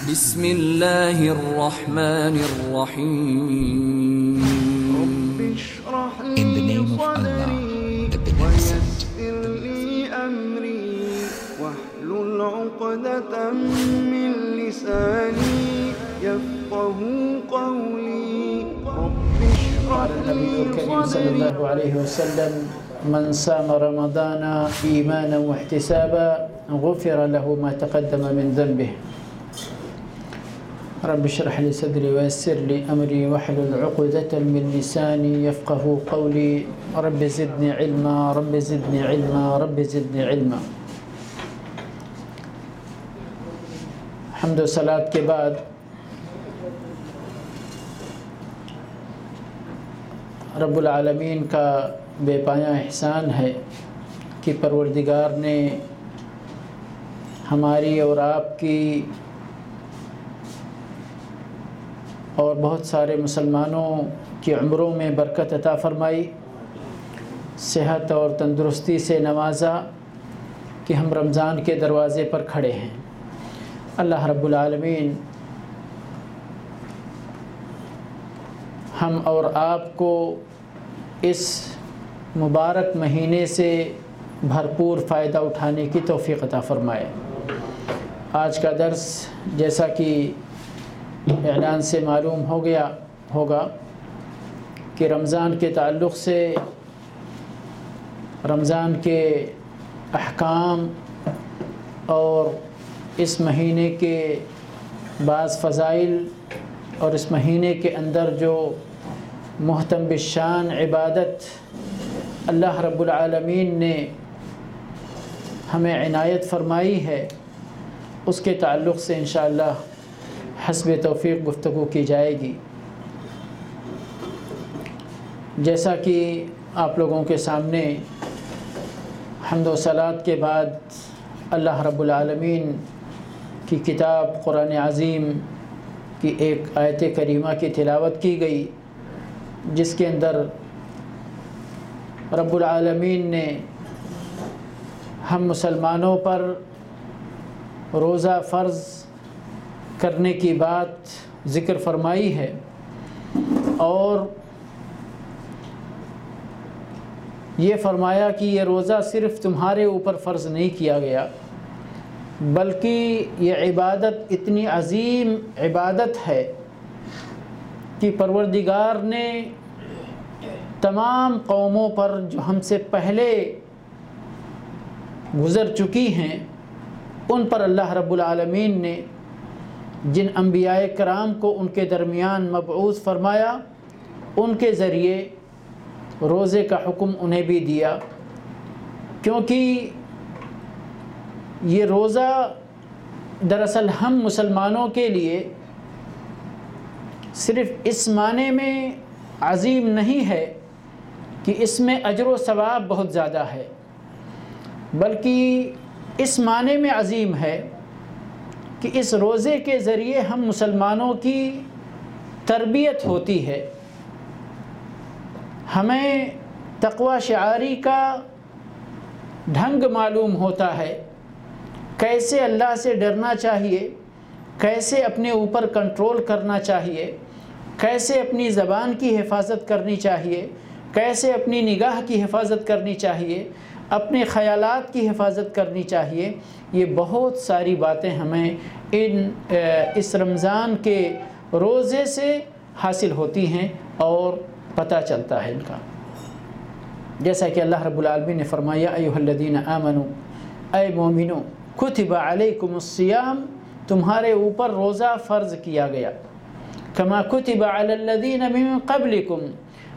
بسم الله الرحمن الرحيم. In the name of Allah, the Beneficent, the واحلل عقدة من لساني يفقهوا قولي رب اشرح النبي الكريم صلى الله عليه وسلم: من صام رمضان إيمانا واحتسابا غفر له ما تقدم من ذنبه. رب اشرح لي صدري ويسر لي أمري واحلل عقدة من لساني يفقهوا قولي رب زدني علما رب زدني علما رب زدني علما. حمد و صلات کے بعد رب العالمین کا بے پایہ احسان ہے کہ پروردگار نے ہماری اور آپ کی اور بہت سارے مسلمانوں کی عمروں میں برکت عطا فرمائی، صحت اور تندرستی سے نوازا کہ ہم رمضان کے دروازے پر کھڑے ہیں۔ اللہ رب العالمین ہم اور آپ کو اس مبارک مہینے سے بھرپور فائدہ اٹھانے کی توفیق عطا فرمائے۔ آج کا درس جیسا کہ اعلان سے معلوم ہوگا کہ رمضان کے تعلق سے رمضان کے احکام اور اس مہینے کے بعض فضائل اور اس مہینے کے اندر جو محتم بالشان عبادت اللہ رب العالمین نے ہمیں عنایت فرمائی ہے، اس کے تعلق سے انشاءاللہ حسب توفیق گفتگو کی جائے گی۔ جیسا کہ آپ لوگوں کے سامنے حمد و صلات کے بعد اللہ رب العالمین کی کتاب قرآن عظیم کی ایک آیت کریمہ کی تلاوت کی گئی، جس کے اندر رب العالمین نے ہم مسلمانوں پر روزہ فرض کرنے کی بات ذکر فرمائی ہے، اور یہ فرمایا کہ یہ روزہ صرف تمہارے اوپر فرض نہیں کیا گیا، بلکہ یہ عبادت اتنی عظیم عبادت ہے کہ پروردگار نے تمام قوموں پر جو ہم سے پہلے گزر چکی ہیں ان پر اللہ رب العالمین نے جن انبیاء کرام کو ان کے درمیان مبعوث فرمایا، ان کے ذریعے روزے کا حکم انہیں بھی دیا، کیونکہ یہ روزہ دراصل ہم مسلمانوں کے لیے صرف اس معنی میں عظیم نہیں ہے کہ اس میں اجر و ثواب بہت زیادہ ہے، بلکہ اس معنی میں عظیم ہے کہ اس روزے کے ذریعے ہم مسلمانوں کی تربیت ہوتی ہے، ہمیں تقوی شعاری کا ڈھنگ معلوم ہوتا ہے، کیسے اللہ سے ڈرنا چاہیے، کیسے اپنے اوپر کنٹرول کرنا چاہیے، کیسے اپنی زبان کی حفاظت کرنی چاہیے، کیسے اپنی نگاہ کی حفاظت کرنی چاہیے، اپنے خیالات کی حفاظت کرنی چاہیے۔ یہ بہت ساری باتیں ہمیں اس رمضان کے روزے سے حاصل ہوتی ہیں اور پتہ چلتا ہے ان کا، جیسا کہ اللہ رب العالمین نے فرمایا: ایھا الذین آمنوا، اے مومنو، کتب علیکم الصیام، تمہارے اوپر روزہ فرض کیا گیا، کما کتب علی الذین من قبلکم،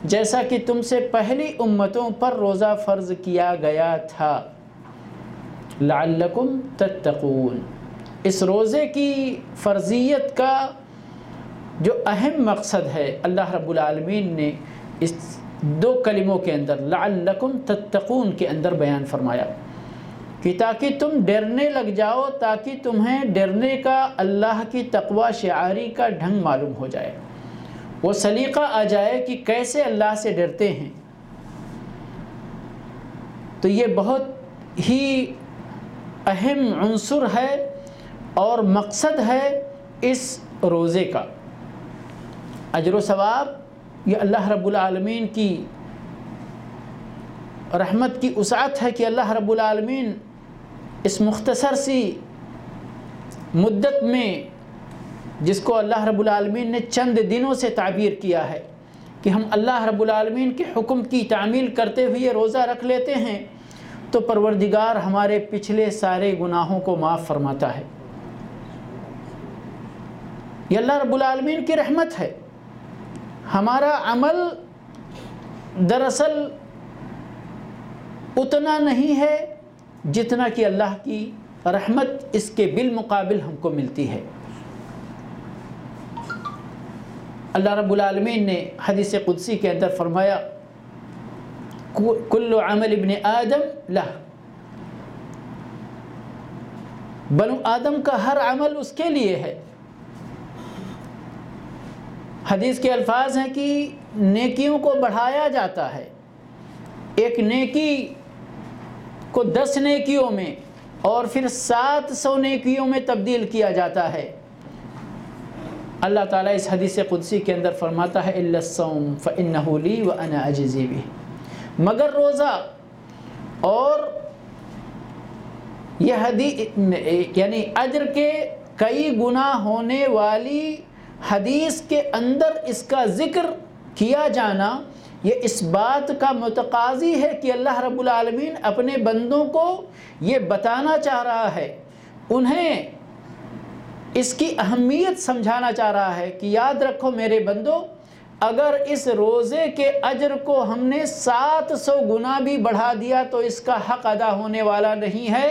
جیسا کہ تم سے پہلی امتوں پر روزہ فرض کیا گیا تھا، لعلکم تتقون۔ اس روزے کی فرضیت کا جو اہم مقصد ہے اللہ رب العالمین نے اس دو کلموں کے اندر لعلکم تتقون کے اندر بیان فرمایا کہ تاکہ تم ڈرنے لگ جاؤ، تاکہ تمہیں ڈرنے کا اللہ کی تقوی شعاری کا ڈھنگ معلوم ہو جائے، وہ سلیقہ آ جائے کہ کیسے اللہ سے ڈرتے ہیں۔ تو یہ بہت ہی اہم عنصر ہے اور مقصد ہے اس روزے کا اجر و ثواب یہ اللہ رب العالمین کی رحمت کی وسعت ہے کہ اللہ رب العالمین اس مختصر سی مدت میں، جس کو اللہ رب العالمین نے چند دنوں سے تعبیر کیا ہے کہ ہم اللہ رب العالمین کے حکم کی تعمیل کرتے ہوئے روزہ رکھ لیتے ہیں، تو پروردگار ہمارے پچھلے سارے گناہوں کو معاف فرماتا ہے۔ یہ اللہ رب العالمین کی رحمت ہے۔ ہمارا عمل دراصل اتنا نہیں ہے جتنا کہ اللہ کی رحمت اس کے بالمقابل ہم کو ملتی ہے۔ اللہ رب العالمین نے حدیث قدسی کے اندر فرمایا کل عمل ابن آدم لہ، بنو آدم کا ہر عمل اس کے لیے ہے۔ حدیث کے الفاظ ہیں کہ نیکیوں کو بڑھایا جاتا ہے، ایک نیکی کو 10 نیکیوں میں اور پھر 700 نیکیوں میں تبدیل کیا جاتا ہے۔ اللہ تعالیٰ اس حدیث قدسی کے اندر فرماتا ہے الا الصوم فإنه لي وأنا أجزي به، مگر روزہ، اور یہ حدیث یعنی اجر کے کئی گنا ہونے والی حدیث کے اندر اس کا ذکر کیا جانا یہ اس بات کا متقاضی ہے کہ اللہ رب العالمین اپنے بندوں کو یہ بتانا چاہ رہا ہے، انہیں اس کی اہمیت سمجھانا چاہ رہا ہے کہ یاد رکھو میرے بندو، اگر اس روزے کے اجر کو ہم نے 700 گنا بھی بڑھا دیا تو اس کا حق ادا ہونے والا نہیں ہے۔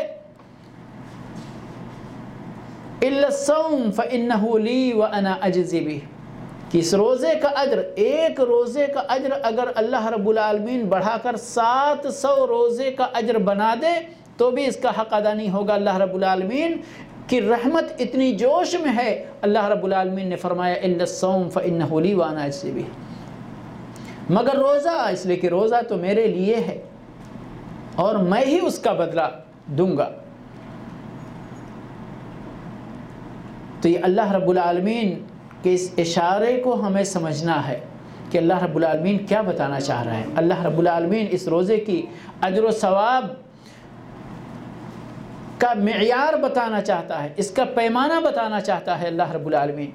الا الصوم فإنه لي وأنا أجزي به، کہ اس روزے کا اجر، ایک روزے کا اجر اگر اللہ رب العالمین بڑھا کر 700 روزے کا اجر بنا دے تو بھی اس کا حق ادا نہیں ہوگا۔ اللہ رب العالمین کی رحمت اتنی جوش میں ہے، اللہ رب العالمین نے فرمایا الا الصوم فإنه لي وأنا أجزي به، مگر روزہ، اس لیے کہ روزہ تو میرے لیے ہے اور میں ہی اس کا بدلہ دوں گا۔ تو یہ اللہ رب العالمین کے اس اشارے کو ہمیں سمجھنا ہے کہ اللہ رب العالمین کیا بتانا چاہ رہا ہے۔ اللہ رب العالمین اس روزے کی اجر و ثواب کا معیار بتانا چاہتا ہے، اس کا پیمانہ بتانا چاہتا ہے اللہ رب العالمین۔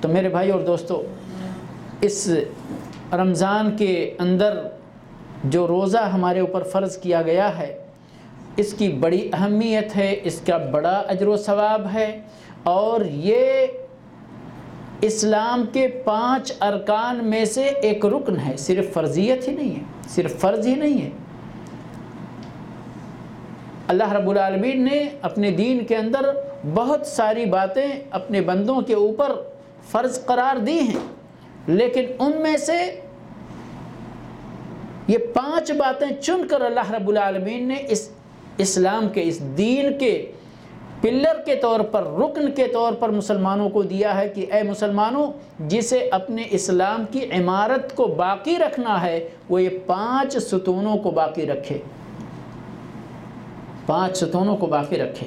تو میرے بھائی اور دوستو، اس رمضان کے اندر جو روزہ ہمارے اوپر فرض کیا گیا ہے، اس کی بڑی اہمیت ہے، اس کا بڑا اجر و ثواب ہے، اور یہ اسلام کے 5 ارکان میں سے ایک رکن ہے، صرف فرضیت ہی نہیں ہے، صرف فرض ہی نہیں ہے۔ اللہ رب العالمین نے اپنے دین کے اندر بہت ساری باتیں اپنے بندوں کے اوپر فرض قرار دی ہیں، لیکن ان میں سے یہ 5 باتیں چن کر اللہ رب العالمین نے اس اسلام کے، اس دین کے پلر کے طور پر، رکن کے طور پر مسلمانوں کو دیا ہے کہ اے مسلمانوں، جسے اپنے اسلام کی عمارت کو باقی رکھنا ہے وہ یہ 5 ستونوں کو باقی رکھے، 5 ستونوں کو باقی رکھے۔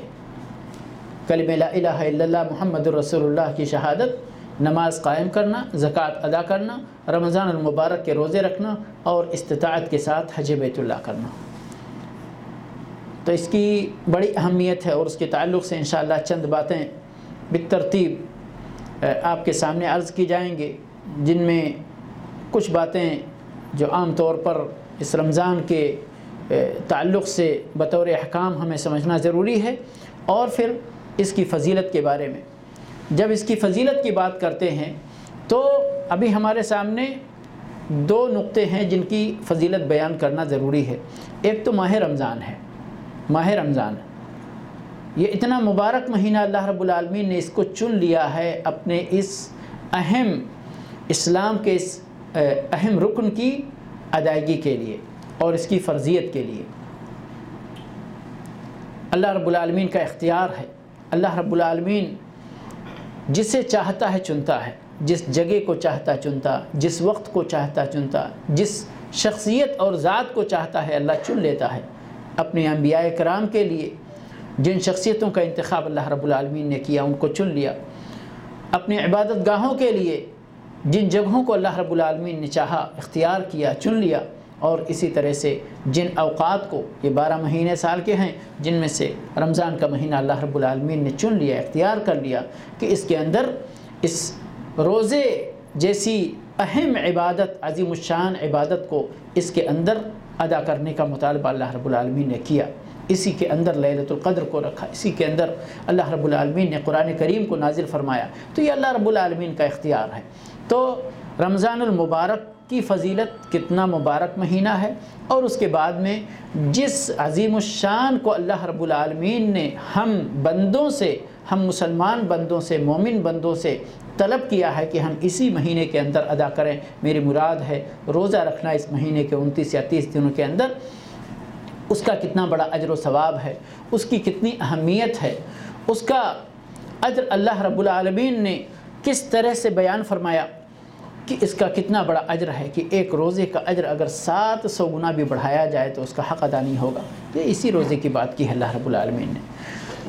کلمہ لا الہ الا اللہ محمد رسول اللہ کی شہادت، نماز قائم کرنا، زکوٰۃ ادا کرنا، رمضان المبارک کے روزے رکھنا، اور استطاعت کے ساتھ حج بیت اللہ کرنا۔ تو اس کی بڑی اہمیت ہے، اور اس کے تعلق سے انشاءاللہ چند باتیں بالترتیب آپ کے سامنے عرض کی جائیں گے، جن میں کچھ باتیں جو عام طور پر اس رمضان کے تعلق سے بطور احکام ہمیں سمجھنا ضروری ہے، اور پھر اس کی فضیلت کے بارے میں۔ جب اس کی فضیلت کی بات کرتے ہیں تو ابھی ہمارے سامنے 2 نقطے ہیں جن کی فضیلت بیان کرنا ضروری ہے۔ ایک تو ماہ رمضان ہے۔ ماہ رمضان یہ اتنا مبارک مہینہ اللہ رب العالمین نے اس کو چن لیا ہے اپنے اس اہم اسلام کے اس اہم رکن کی ادائیگی کے لیے اور اس کی فرضیت کے لیے۔ اللہ رب العالمین کا اختیار ہے، اللہ رب العالمین جسے چاہتا ہے چنتا ہے، جس جگہ کو چاہتا چنتا، جس وقت کو چاہتا چنتا، جس شخصیت اور ذات کو چاہتا ہے اللہ چن لیتا ہے۔ اپنے انبیاء کرام کے لیے جن شخصیتوں کا انتخاب اللہ رب العالمین نے کیا ان کو چن لیا، اپنی عبادت گاہوں کے لیے جن جگہوں کو اللہ رب العالمین نے چاہا اختیار کیا، چن لیا، اور اسی طرح سے جن اوقات کو، یہ 12 مہینے سال کے ہیں، جن میں سے رمضان کا مہینہ اللہ رب العالمین نے چن لیا، اختیار کر لیا کہ اس کے اندر اس روزے جیسی اہم عبادت، عظیم الشان عبادت کو اس کے اندر ادا کرنے کا مطالبہ اللہ رب العالمین نے کیا۔ اسی کے اندر لیلۃ القدر کو رکھا، اسی کے اندر اللہ رب العالمین نے قرآن کریم کو نازل فرمایا۔ تو یہ اللہ رب العالمین کا اختیار ہے۔ تو رمضان المبارک کی فضیلت، کتنا مبارک مہینہ ہے، اور اس کے بعد میں جس عظیم الشان کو اللہ رب العالمین نے ہم بندوں سے، ہم مسلمان بندوں سے، مومن بندوں سے طلب کیا ہے کہ ہم اسی مہینے کے اندر ادا کریں۔ میری مراد ہے روزہ رکھنا اس مہینے کے 29 یا 30 دنوں کے اندر، اس کا کتنا بڑا اجر و ثواب ہے، اس کی کتنی اہمیت ہے، اس کا اجر اللہ رب العالمین نے کس طرح سے بیان فرمایا کہ اس کا کتنا بڑا اجر ہے کہ ایک روزے کا اجر اگر 700 گنا بھی بڑھایا جائے تو اس کا حق ادا نہیں ہوگا۔ یہ اسی روزے کی بات کی ہے اللہ رب العالمین نے۔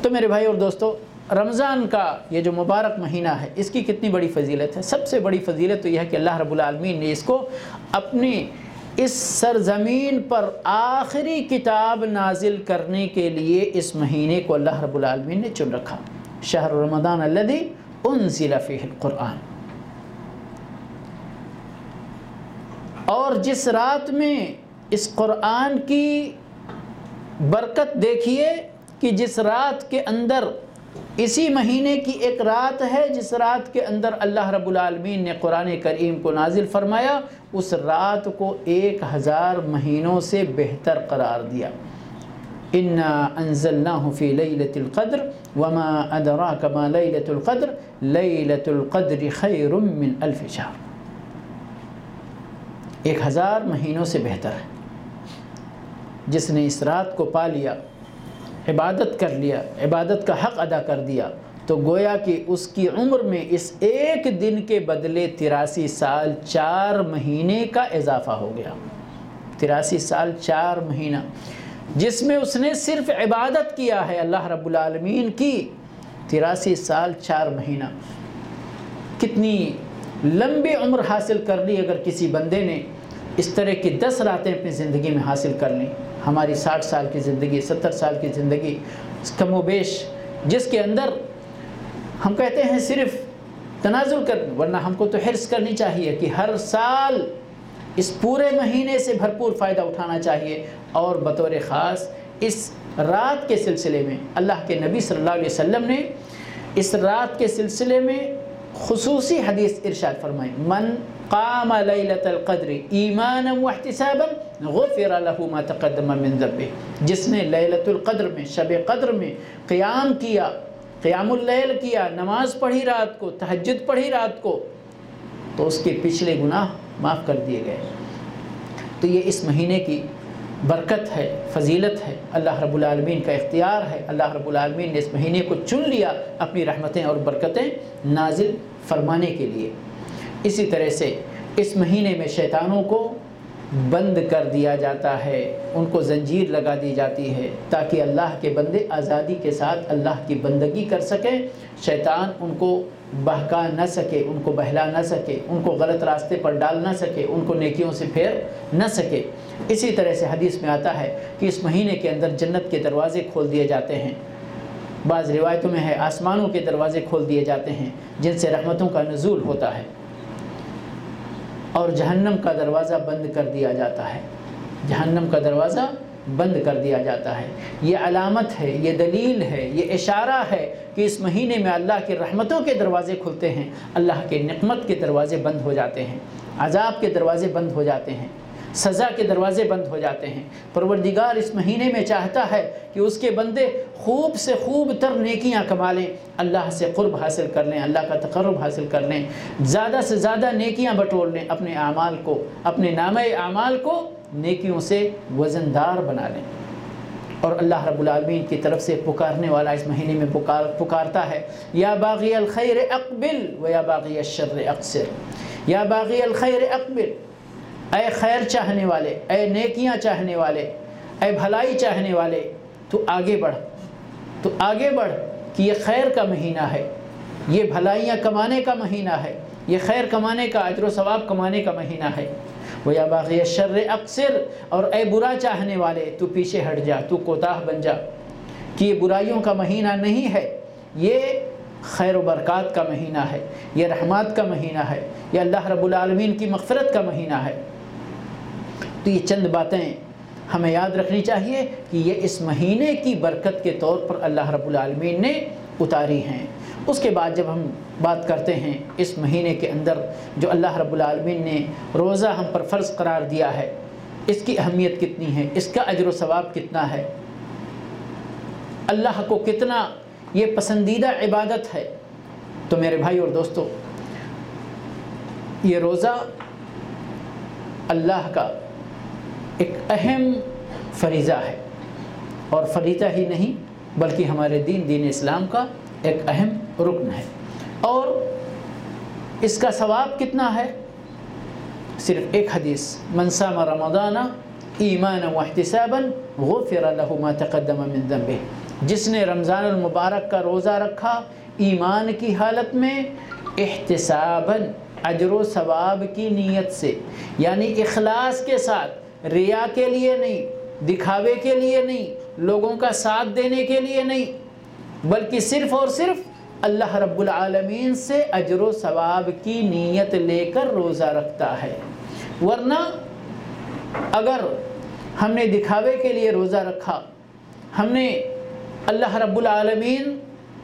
تو میرے بھائی اور دوستو، رمضان کا یہ جو مبارک مہینہ ہے، اس کی کتنی بڑی فضیلت ہے۔ سب سے بڑی فضیلت تو یہ ہے کہ اللہ رب العالمین نے اس کو اپنی اس سرزمین پر آخری کتاب نازل کرنے کے لیے اس مہینے کو اللہ رب العالمین نے چن رکھا۔ شہر رمضان الذی انزل فیہ القرآن۔ اور جس رات میں اس قرآن کی برکت دیکھیے کہ جس رات کے اندر، اسی مہینے کی ایک رات ہے جس رات کے اندر اللہ رب العالمین نے قرآن کریم کو نازل فرمایا، اس رات کو 1000 مہینوں سے بہتر قرار دیا۔ انا انزلناہ فی لیلۃ القدر وما ادراک ما لیلۃ القدر لیلۃ القدر خیر من 1000 شہر۔ 1000 مہینوں سے بہتر ہے۔ جس نے اس رات کو پا لیا، عبادت کر لیا، عبادت کا حق ادا کر دیا، تو گویا کہ اس کی عمر میں اس ایک دن کے بدلے 83 سال 4 مہینے کا اضافہ ہو گیا۔ 83 سال 4 مہینہ جس میں اس نے صرف عبادت کیا ہے اللہ رب العالمین کی، 83 سال 4 مہینہ۔ کتنی لمبی عمر حاصل کر لی اگر کسی بندے نے اس طرح کی 10 راتیں اپنی زندگی میں حاصل کر لیں۔ ہماری 60 سال کی زندگی، 70 سال کی زندگی کم و بیش، جس کے اندر ہم کہتے ہیں صرف تنازل کر، ورنہ ہم کو تو حرص کرنی چاہیے کہ ہر سال اس پورے مہینے سے بھرپور فائدہ اٹھانا چاہیے۔ اور بطور خاص اس رات کے سلسلے میں اللہ کے نبی صلی اللہ علیہ وسلم نے اس رات کے سلسلے میں خصوصی حدیث ارشاد فرمائی، من قام لیلۃ القدر ایمانا واحتسابا غفر له ما تقدم من ذنبه۔ جس نے لیلۃ القدر میں، شب قدر میں قیام کیا، قیام اللیل کیا، نماز پڑھی رات کو، تہجد پڑھی رات کو، تو اس کے پچھلے گناہ معاف کر دیے گئے۔ تو یہ اس مہینے کی برکت ہے، فضیلت ہے، اللہ رب العالمین کا اختیار ہے۔ اللہ رب العالمین نے اس مہینے کو چن لیا اپنی رحمتیں اور برکتیں نازل فرمانے کے لیے۔ اسی طرح سے اس مہینے میں شیطانوں کو بند کر دیا جاتا ہے، ان کو زنجیر لگا دی جاتی ہے تاکہ اللہ کے بندے آزادی کے ساتھ اللہ کی بندگی کر سکیں، شیطان ان کو بہکا نہ سکے، ان کو بہلا نہ سکے، ان کو غلط راستے پر ڈال نہ سکے، ان کو نیکیوں سے پھیر نہ سکے۔ اسی طرح سے حدیث میں آتا ہے کہ اس مہینے کے اندر جنت کے دروازے کھول دیے جاتے ہیں۔ بعض روایتوں میں ہے آسمانوں کے دروازے کھول دیے جاتے ہیں جن سے رحمتوں کا نزول ہوتا ہے، اور جہنم کا دروازہ بند کر دیا جاتا ہے، جہنم کا دروازہ بند کر دیا جاتا ہے۔ یہ علامت ہے، یہ دلیل ہے، یہ اشارہ ہے کہ اس مہینے میں اللہ کی رحمتوں کے دروازے کھلتے ہیں، اللہ کے نقمت کے دروازے بند ہو جاتے ہیں، عذاب کے دروازے بند ہو جاتے ہیں، سزا کے دروازے بند ہو جاتے ہیں۔ پروردگار اس مہینے میں چاہتا ہے کہ اس کے بندے خوب سے خوب تر نیکیاں کما لیں، اللہ سے قرب حاصل کر لیں، اللہ کا تقرب حاصل کر لیں، زیادہ سے زیادہ نیکیاں بٹور لیں، اپنے اعمال کو، اپنے نامہ اعمال کو نیکیوں سے وزندار بنا لیں۔ اور اللہ رب العالمین کی طرف سے پکارنے والا اس مہینے میں پکارتا ہے، یا باغی الخیر اقبل و یا باغی الشر اقصر۔ یا باغی الخیر اقبل، اے خیر چاہنے والے، اے نیکیاں چاہنے والے، اے بھلائی چاہنے والے، تو آگے بڑھ، تو آگے بڑھ کہ یہ خیر کا مہینہ ہے، یہ بھلائیاں کمانے کا مہینہ ہے، یہ خیر کمانے کا، اجر و ثواب کمانے کا مہینہ ہے۔ وَيَا بَاغِيَ الشَّرِّ اقصر، اور اے برا چاہنے والے تو پیچھے ہٹ جا، تو کوتاہ بن جا، کہ یہ برائیوں کا مہینہ نہیں ہے، یہ خیر و برکات کا مہینہ ہے، یہ رحمات کا مہینہ ہے، یہ اللہ رب العالمین کی مغفرت کا مہینہ ہے۔ تو یہ چند باتیں ہمیں یاد رکھنی چاہیے کہ یہ اس مہینے کی برکت کے طور پر اللہ رب العالمین نے اتاری ہیں۔ اس کے بعد جب ہم بات کرتے ہیں اس مہینے کے اندر جو اللہ رب العالمین نے روزہ ہم پر فرض قرار دیا ہے، اس کی اہمیت کتنی ہے، اس کا اجر و ثواب کتنا ہے، اللہ کو کتنا یہ پسندیدہ عبادت ہے، تو میرے بھائی اور دوستو، یہ روزہ اللہ کا ایک اہم فریضہ ہے، اور فریضہ ہی نہیں بلکہ ہمارے دین اسلام کا ایک اہم رکن ہے۔ اور اس کا ثواب کتنا ہے؟ صرف ایک حدیث، من صام رمضان ایمانا واحتسابا غفر له ما تقدم من ذنبه، جس نے رمضان المبارک کا روزہ رکھا ایمان کی حالت میں، احتساباً اجر و ثواب کی نیت سے، یعنی اخلاص کے ساتھ، ریا کے لیے نہیں، دکھاوے کے لیے نہیں، لوگوں کا ساتھ دینے کے لیے نہیں، بلکہ صرف اور صرف اللہ رب العالمین سے اجر و ثواب کی نیت لے کر روزہ رکھتا ہے۔ ورنہ اگر ہم نے دکھاوے کے لیے روزہ رکھا، ہم نے اللہ رب العالمین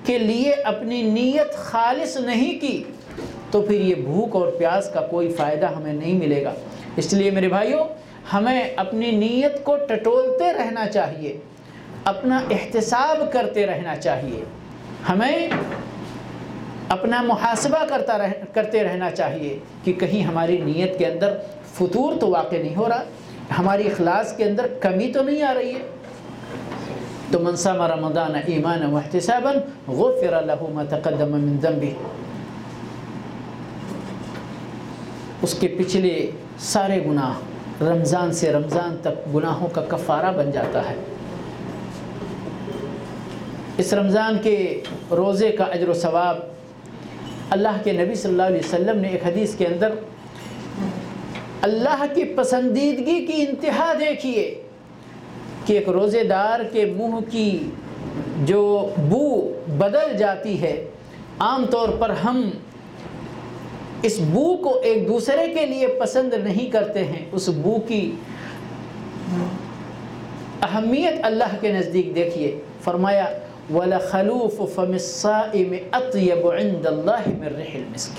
کے لیے اپنی نیت خالص نہیں کی، تو پھر یہ بھوک اور پیاس کا کوئی فائدہ ہمیں نہیں ملے گا۔ اس لیے میرے بھائیوں، ہمیں اپنی نیت کو ٹٹولتے رہنا چاہیے، اپنا احتساب کرتے رہنا چاہیے، ہمیں اپنا محاسبہ کرتے رہنا چاہیے کہ کہیں ہماری نیت کے اندر فتور تو واقع نہیں ہو رہا، ہماری اخلاص کے اندر کمی تو نہیں آ رہی ہے۔ تو من صام رمضان ایمانا واحتسابا غفر له ما تقدم من ذنبه، اس کے پچھلے سارے گناہ رمضان سے رمضان تک گناہوں کا کفارہ بن جاتا ہے۔ اس رمضان کے روزے کا اجر و ثواب اللہ کے نبی صلی اللہ علیہ وسلم نے ایک حدیث کے اندر اللہ کی پسندیدگی کی انتہا دیکھیے کہ ایک روزے دار کے منہ کی جو بو بدل جاتی ہے، عام طور پر ہم اس بو کو ایک دوسرے کے لیے پسند نہیں کرتے ہیں، اس بو کی اہمیت اللہ کے نزدیک دیکھیے۔ فرمایا وَلَخَلُوفُ فَمِ الصَّائِمِ أَطْيَبُ عِنْدَ اللَّهِ مِنْ رِيحِ الْمِسْكِ،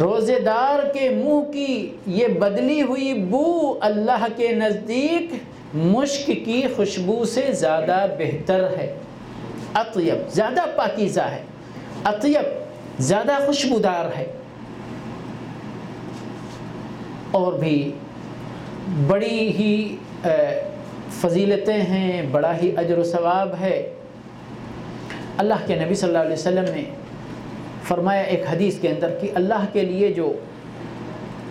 روزے دار کے منہ کی یہ بدلی ہوئی بو اللہ کے نزدیک مشک کی خوشبو سے زیادہ بہتر ہے۔ اطیب زیادہ پاکیزہ ہے، اطیب زیادہ خوشبودار ہے، اور بھی بڑی ہی فضیلتیں ہیں، بڑا ہی اجر و ثواب ہے۔ اللہ کے نبی صلی اللہ علیہ وسلم نے فرمایا ایک حدیث کے اندر کہ اللہ کے لیے جو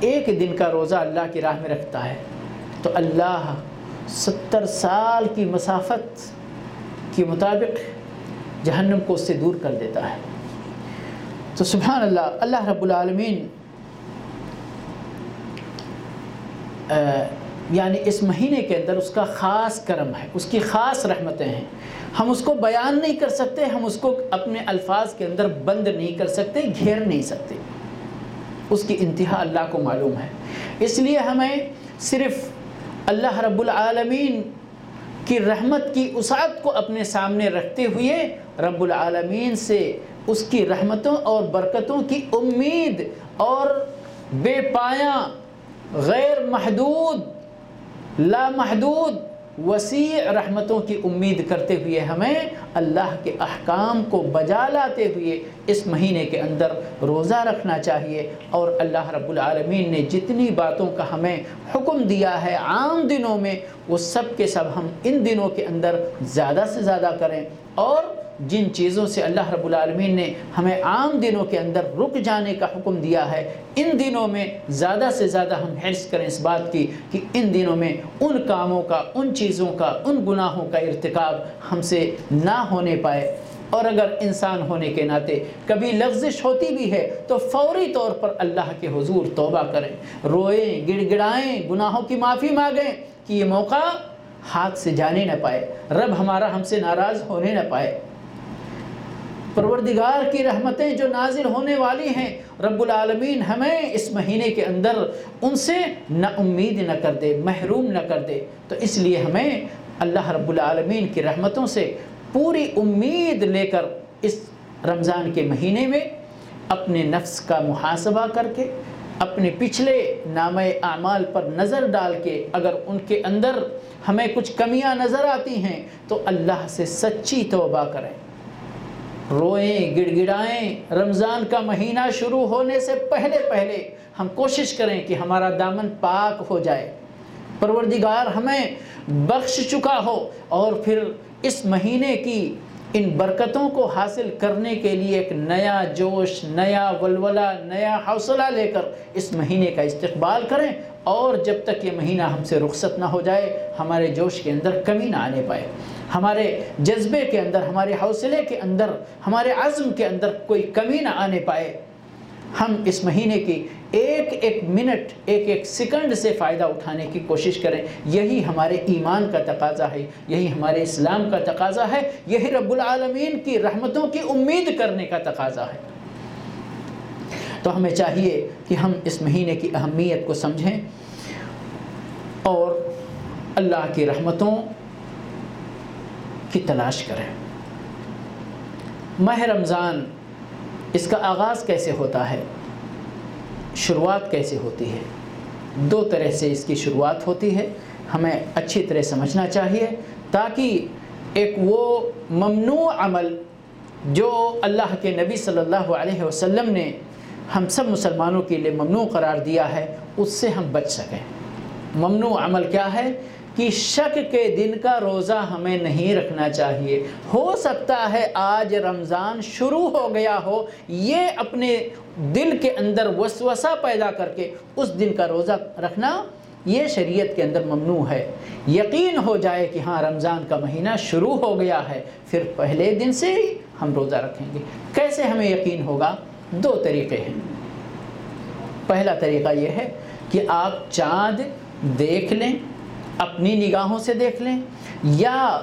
ایک دن کا روزہ اللہ کی راہ میں رکھتا ہے تو اللہ 70 سال کی مسافت کے مطابق جہنم کو اس سے دور کر دیتا ہے۔ تو سبحان اللہ، اللہ رب العالمین یعنی اس مہینے کے اندر اس کا خاص کرم ہے، اس کی خاص رحمتیں ہیں، ہم اس کو بیان نہیں کر سکتے، ہم اس کو اپنے الفاظ کے اندر بند نہیں کر سکتے، گھیر نہیں سکتے، اس کی انتہا اللہ کو معلوم ہے۔ اس لیے ہمیں صرف اللہ رب العالمین کی رحمت کی وسعت کو اپنے سامنے رکھتے ہوئے رب العالمین سے اس کی رحمتوں اور برکتوں کی امید اور بے پایاں، غیر محدود، لامحدود، وسیع رحمتوں کی امید کرتے ہوئے ہمیں اللہ کے احکام کو بجا لاتے ہوئے اس مہینے کے اندر روزہ رکھنا چاہیے۔ اور اللہ رب العالمین نے جتنی باتوں کا ہمیں حکم دیا ہے عام دنوں میں، وہ سب کے سب ہم ان دنوں کے اندر زیادہ سے زیادہ کریں، اور جن چیزوں سے اللہ رب العالمین نے ہمیں عام دنوں کے اندر رک جانے کا حکم دیا ہے، ان دنوں میں زیادہ سے زیادہ ہم حرص کریں اس بات کی کہ ان دنوں میں ان کاموں کا، ان چیزوں کا، ان گناہوں کا ارتکاب ہم سے نہ ہونے پائے۔ اور اگر انسان ہونے کے ناطے کبھی لغزش ہوتی بھی ہے تو فوری طور پر اللہ کے حضور توبہ کریں، روئیں، گڑ گڑائیں، گناہوں کی معافی مانگیں کہ یہ موقع ہاتھ سے جانے نہ پائے، رب ہمارا ہم سے ناراض ہونے نہ پائے۔ پروردگار کی رحمتیں جو نازل ہونے والی ہیں، رب العالمین ہمیں اس مہینے کے اندر ان سے نا امید نہ کر دے، محروم نہ کر دے۔ تو اس لیے ہمیں اللہ رب العالمین کی رحمتوں سے پوری امید لے کر اس رمضان کے مہینے میں اپنے نفس کا محاسبہ کر کے، اپنے پچھلے نامہ اعمال پر نظر ڈال کے، اگر ان کے اندر ہمیں کچھ کمیاں نظر آتی ہیں تو اللہ سے سچی توبہ کریں، روئیں، گڑ گڑائیں۔ رمضان کا مہینہ شروع ہونے سے پہلے ہم کوشش کریں کہ ہمارا دامن پاک ہو جائے، پروردگار ہمیں بخش چکا ہو، اور پھر اس مہینے کی ان برکتوں کو حاصل کرنے کے لیے ایک نیا جوش، نیا ولولہ، نیا حوصلہ لے کر اس مہینے کا استقبال کریں، اور جب تک یہ مہینہ ہم سے رخصت نہ ہو جائے ہمارے جوش کے اندر کمی نہ آنے پائے، ہمارے جذبے کے اندر، ہمارے حوصلے کے اندر، ہمارے عزم کے اندر کوئی کمی نہ آنے پائے۔ ہم اس مہینے کی ایک ایک منٹ، ایک ایک سیکنڈ سے فائدہ اٹھانے کی کوشش کریں۔ یہی ہمارے ایمان کا تقاضا ہے، یہی ہمارے اسلام کا تقاضا ہے، یہی رب العالمین کی رحمتوں کی امید کرنے کا تقاضا ہے۔ تو ہمیں چاہیے کہ ہم اس مہینے کی اہمیت کو سمجھیں اور اللہ کی رحمتوں کی تلاش کریں۔ ماہ رمضان، اس کا آغاز کیسے ہوتا ہے، شروعات کیسے ہوتی ہے؟ دو طرح سے اس کی شروعات ہوتی ہے، ہمیں اچھی طرح سمجھنا چاہیے تاکہ ایک وہ ممنوع عمل جو اللہ کے نبی صلی اللہ علیہ وسلم نے ہم سب مسلمانوں کے لیے ممنوع قرار دیا ہے اس سے ہم بچ سکیں۔ ممنوع عمل کیا ہے کہ شک کے دن کا روزہ ہمیں نہیں رکھنا چاہیے۔ ہو سکتا ہے آج رمضان شروع ہو گیا ہو، یہ اپنے دل کے اندر وسوسہ پیدا کر کے اس دن کا روزہ رکھنا یہ شریعت کے اندر ممنوع ہے۔ یقین ہو جائے کہ ہاں رمضان کا مہینہ شروع ہو گیا ہے، پھر پہلے دن سے ہی ہم روزہ رکھیں گے۔ کیسے ہمیں یقین ہوگا؟ دو طریقے ہیں۔ پہلا طریقہ یہ ہے کہ آپ چاند دیکھ لیں، اپنی نگاہوں سے دیکھ لیں، یا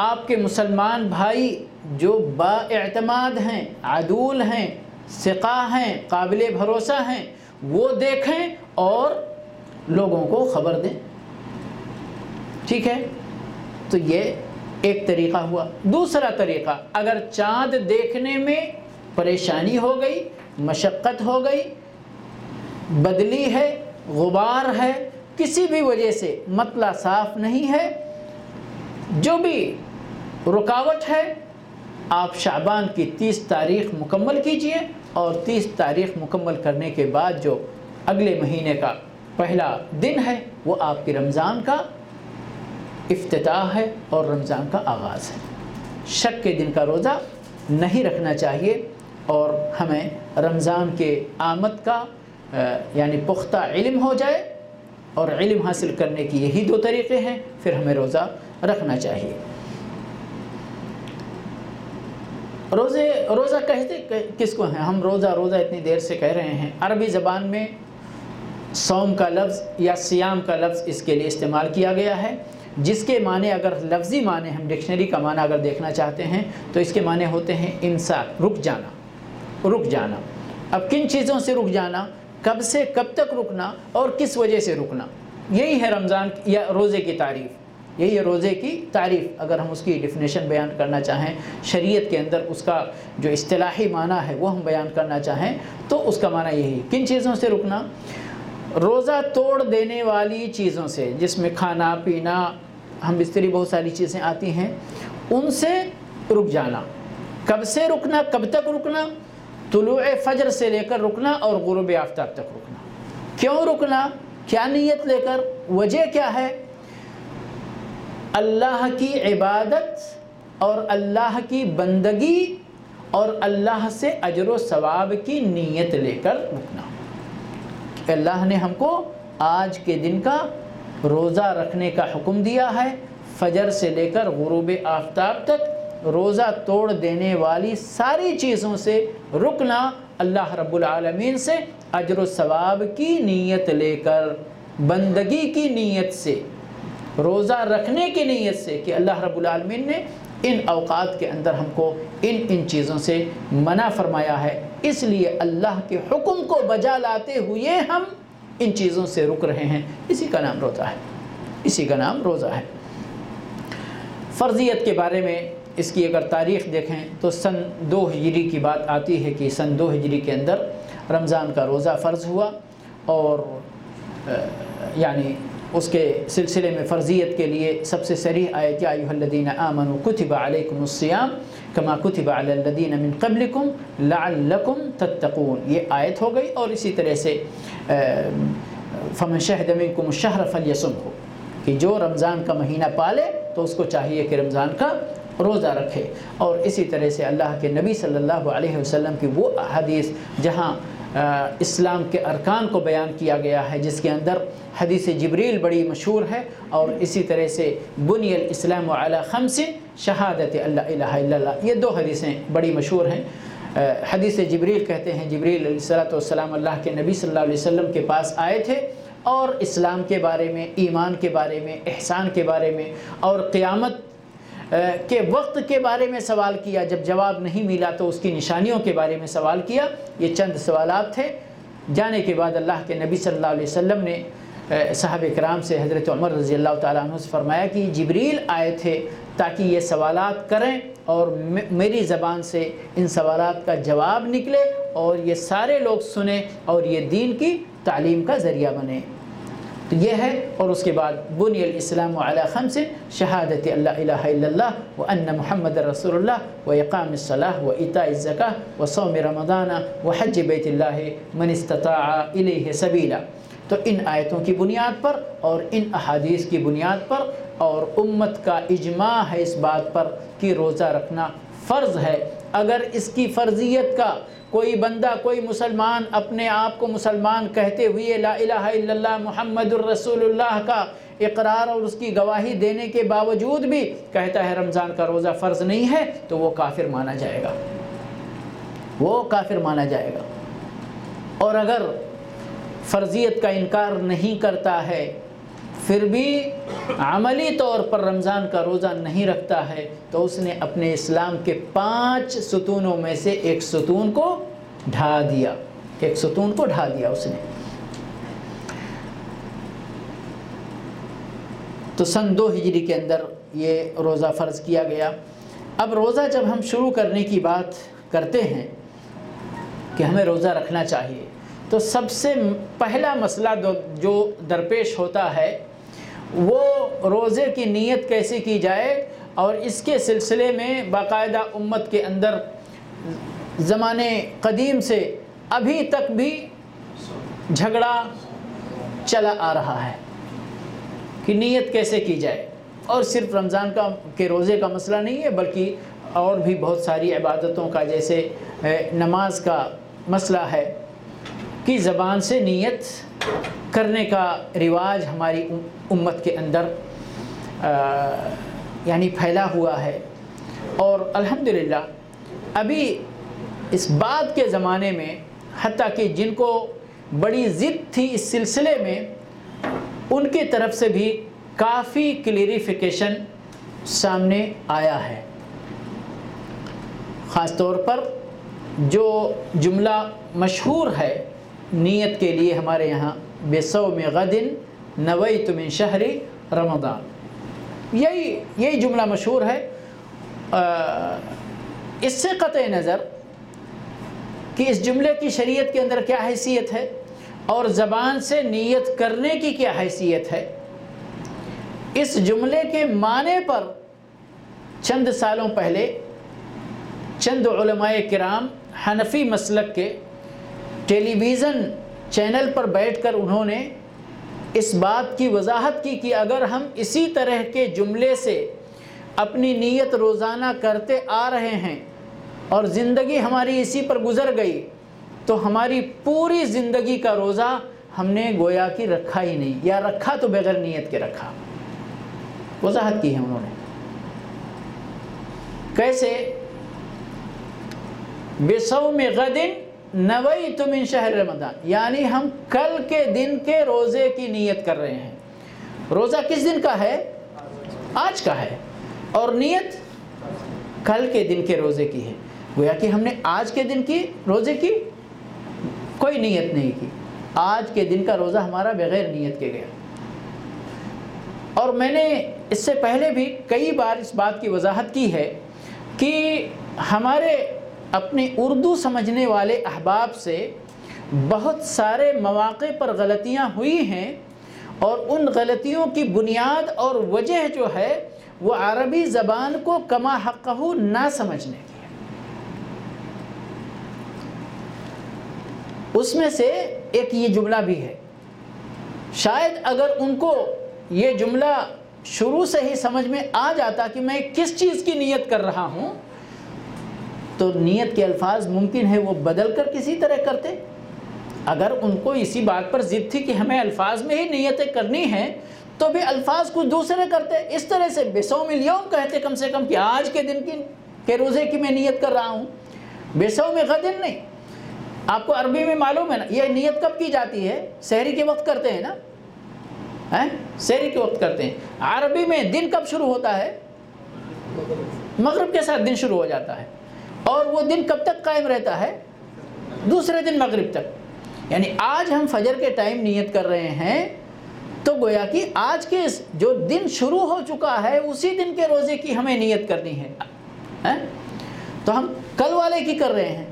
آپ کے مسلمان بھائی جو با اعتماد ہیں، عدول ہیں، ثقہ ہیں، قابل بھروسہ ہیں، وہ دیکھیں اور لوگوں کو خبر دیں۔ ٹھیک ہے؟ تو یہ ایک طریقہ ہوا۔ دوسرا طریقہ، اگر چاند دیکھنے میں پریشانی ہو گئی، مشقت ہو گئی، بدلی ہے، غبار ہے، کسی بھی وجہ سے مطلع صاف نہیں ہے، جو بھی رکاوٹ ہے، آپ شعبان کی 30 تاریخ مکمل کیجئے، اور 30 تاریخ مکمل کرنے کے بعد جو اگلے مہینے کا پہلا دن ہے وہ آپ کی رمضان کا افتتاح ہے اور رمضان کا آغاز ہے۔ شک کے دن کا روزہ نہیں رکھنا چاہیے، اور ہمیں رمضان کے آمد کا یعنی پختہ علم ہو جائے، اور علم حاصل کرنے کی یہی دو طریقے ہیں، پھر ہمیں روزہ رکھنا چاہیے۔ روزہ کہتے کس کو ہیں؟ ہم روزہ اتنی دیر سے کہہ رہے ہیں۔ عربی زبان میں صوم کا لفظ یا صیام کا لفظ اس کے لیے استعمال کیا گیا ہے، جس کے معنی اگر لفظی معنی ہم ڈکشنری کا معنی اگر دیکھنا چاہتے ہیں تو اس کے معنی ہوتے ہیں امساک، رک جانا۔ اب کن چیزوں سے رک جانا، کب سے کب تک رکنا، اور کس وجہ سے رکنا، یہی ہے رمضان یا روزے کی تعریف، یہی ہے روزے کی تعریف۔ اگر ہم اس کی ڈیفینیشن بیان کرنا چاہیں، شریعت کے اندر اس کا جو اصطلاحی معنی ہے وہ ہم بیان کرنا چاہیں تو اس کا معنی یہی ہے۔ کن چیزوں سے رکنا؟ روزہ توڑ دینے والی چیزوں سے، جس میں کھانا پینا، ہم بستری، بہت ساری چیزیں آتی ہیں، ان سے رک جانا۔ کب سے رکنا، کب تک رکنا؟ طلوع فجر سے لے کر رکنا اور غروب آفتاب تک رکنا۔ کیوں رکنا؟ کیا نیت لے کر؟ وجہ کیا ہے؟ اللہ کی عبادت اور اللہ کی بندگی اور اللہ سے اجر و ثواب کی نیت لے کر رکنا۔ اللہ نے ہم کو آج کے دن کا روزہ رکھنے کا حکم دیا ہے، فجر سے لے کر غروب آفتاب تک روزہ توڑ دینے والی ساری چیزوں سے رکنا اللہ رب العالمین سے اجر و ثواب کی نیت لے کر، بندگی کی نیت سے، روزہ رکھنے کی نیت سے کہ اللہ رب العالمین نے ان اوقات کے اندر ہم کو ان چیزوں سے منع فرمایا ہے، اس لیے اللہ کے حکم کو بجا لاتے ہوئے ہم ان چیزوں سے رک رہے ہیں، اسی کا نام روزہ ہے، اسی کا نام روزہ ہے۔ فرضیت کے بارے میں اس کی اگر تاریخ دیکھیں تو سن 2 ہجری کی بات آتی ہے کہ سن 2 ہجری کے اندر رمضان کا روزہ فرض ہوا، اور یعنی اس کے سلسلے میں فرضیت کے لیے سب سے صریح آیت یا ایھا الذین آمنوا کتب علیکم الصیام کما کتب علی الذین من قبلکم لعلکم تتقون، یہ آیت ہو گئی۔ اور اسی طرح سے فمن شہد منکم الشہر فلیصمہ، کہ جو رمضان کا مہینہ پالے تو اس کو چاہیے کہ رمضان کا روزہ رکھے۔ اور اسی طرح سے اللہ کے نبی صلی اللہ علیہ وسلم کی وہ حدیث جہاں اسلام کے ارکان کو بیان کیا گیا ہے، جس کے اندر حدیث جبریل بڑی مشہور ہے، اور اسی طرح سے بنی الاسلام علی 5 شہادت اللہ الہ الا اللہ، یہ 2 حدیثیں بڑی مشہور ہیں۔ حدیث جبریل کہتے ہیں جبریل علیہ السلام اللہ کے نبی صلی اللہ علیہ وسلم کے پاس آئے تھے اور اسلام کے بارے میں، ایمان کے بارے میں، احسان کے بارے میں اور قیامت کے وقت کے بارے میں سوال کیا۔ جب جواب نہیں ملا تو اس کی نشانیوں کے بارے میں سوال کیا۔ یہ چند سوالات تھے۔ جانے کے بعد اللہ کے نبی صلی اللہ علیہ وسلم نے صحابہ کرام سے، حضرت عمر رضی اللہ تعالیٰ عنہ سے فرمایا کہ جبریل آئے تھے تاکہ یہ سوالات کریں اور میری زبان سے ان سوالات کا جواب نکلے اور یہ سارے لوگ سنیں اور یہ دین کی تعلیم کا ذریعہ بنے۔ تو یہ ہے۔ اور اس کے بعد بنی الاسلام علی 5 شہادت اللہ الہ الا اللہ وان محمد رسول اللہ واقام الصلاۃ وایتاء الزکاۃ وصوم رمضان وحج بیت اللہ من استطاع الیہ سبیلا۔ تو ان آیتوں کی بنیاد پر اور ان احادیث کی بنیاد پر اور امت کا اجماع ہے اس بات پر کہ روزہ رکھنا فرض ہے۔ اگر اس کی فرضیت کا کوئی بندہ، کوئی مسلمان اپنے آپ کو مسلمان کہتے ہوئے لا الہ الا اللہ محمد الرسول اللہ کا اقرار اور اس کی گواہی دینے کے باوجود بھی کہتا ہے رمضان کا روزہ فرض نہیں ہے، تو وہ کافر مانا جائے گا، وہ کافر مانا جائے گا۔ اور اگر فرضیت کا انکار نہیں کرتا ہے پھر بھی عملی طور پر رمضان کا روزہ نہیں رکھتا ہے تو اس نے اپنے اسلام کے 5 ستونوں میں سے ایک ستون کو ڈھا دیا، ایک ستون کو ڈھا دیا اس نے۔ تو سن 2 ہجری کے اندر یہ روزہ فرض کیا گیا۔ اب روزہ جب ہم شروع کرنے کی بات کرتے ہیں کہ ہمیں روزہ رکھنا چاہیے تو سب سے پہلا مسئلہ جو درپیش ہوتا ہے وہ روزے کی نیت کیسے کی جائے، اور اس کے سلسلے میں باقاعدہ امت کے اندر زمانے قدیم سے ابھی تک بھی جھگڑا چلا آ رہا ہے کہ نیت کیسے کی جائے۔ اور صرف رمضان کے روزے کا مسئلہ نہیں ہے بلکہ اور بھی بہت ساری عبادتوں کا، جیسے نماز کا مسئلہ ہے کہ زبان سے نیت کرنے کا رواج ہماری امت کے اندر یعنی پھیلا ہوا ہے۔ اور الحمدللہ ابھی اس بات کے زمانے میں حتیٰ کہ جن کو بڑی ضد تھی اس سلسلے میں ان کی طرف سے بھی کافی کلیریفیکیشن سامنے آیا ہے۔ خاص طور پر جو جملہ مشہور ہے نیت کے لیے ہمارے یہاں بصوم غد نویت من شہر رمضان، یہی جملہ مشہور ہے۔ اس سے قطع نظر کہ اس جملے کی شریعت کے اندر کیا حیثیت ہے اور زبان سے نیت کرنے کی کیا حیثیت ہے، اس جملے کے معنی پر چند سالوں پہلے چند علماء کرام حنفی مسلک کے ٹیلی ویژن چینل پر بیٹھ کر انہوں نے اس بات کی وضاحت کی کہ اگر ہم اسی طرح کے جملے سے اپنی نیت روزانہ کرتے آ رہے ہیں اور زندگی ہماری اسی پر گزر گئی تو ہماری پوری زندگی کا روزہ ہم نے گویا کہ رکھا ہی نہیں، یا رکھا تو بغیر نیت کے رکھا۔ وضاحت کی ہے انہوں نے۔ کیسے؟ بصوم غد نویت من شہر رمضان، یعنی ہم کل کے دن کے روزے کی نیت کر رہے ہیں۔ روزہ کس دن کا ہے؟ آج کا ہے، اور نیت کل کے دن کے روزے کی ہے۔ گویا کہ ہم نے آج کے دن کی روزے کی کوئی نیت نہیں کی، آج کے دن کا روزہ ہمارا بغیر نیت کے گیا۔ اور میں نے اس سے پہلے بھی کئی بار اس بات کی وضاحت کی ہے کہ ہمارے اپنے اردو سمجھنے والے احباب سے بہت سارے مواقع پر غلطیاں ہوئی ہیں، اور ان غلطیوں کی بنیاد اور وجہ جو ہے وہ عربی زبان کو کما حقہ نہ سمجھنے کی ہے۔ اس میں سے ایک یہ جملہ بھی ہے، شاید اگر ان کو یہ جملہ شروع سے ہی سمجھ میں آ جاتا کہ میں کس چیز کی نیت کر رہا ہوں، تو نیت کے الفاظ ممکن ہے وہ بدل کر کسی طرح کرتے۔ اگر ان کو اسی بات پر ضد تھی کہ ہمیں الفاظ میں ہی نیتیں کرنی ہیں، تو بھی الفاظ کچھ دوسرے کرتے، اس طرح سے بصوم الیوم کہتے کم سے کم کہ آج کے دن کے روزے کی میں نیت کر رہا ہوں، بصوم غد نہیں۔ آپ کو عربی میں معلوم ہے نا یہ نیت کب کی جاتی ہے؟ سحری کے وقت کرتے ہیں نا، سحری کے وقت کرتے ہیں۔ عربی میں دن کب شروع ہوتا ہے؟ مغرب کے ساتھ دن شروع ہو جاتا ہے، اور وہ دن کب تک قائم رہتا ہے؟ دوسرے دن مغرب تک۔ یعنی آج ہم فجر کے ٹائم نیت کر رہے ہیں، تو گویا کہ آج کے جو دن شروع ہو چکا ہے اسی دن کے روزے کی ہمیں نیت کرنی ہے۔ تو ہم کل والے کی کر رہے ہیں،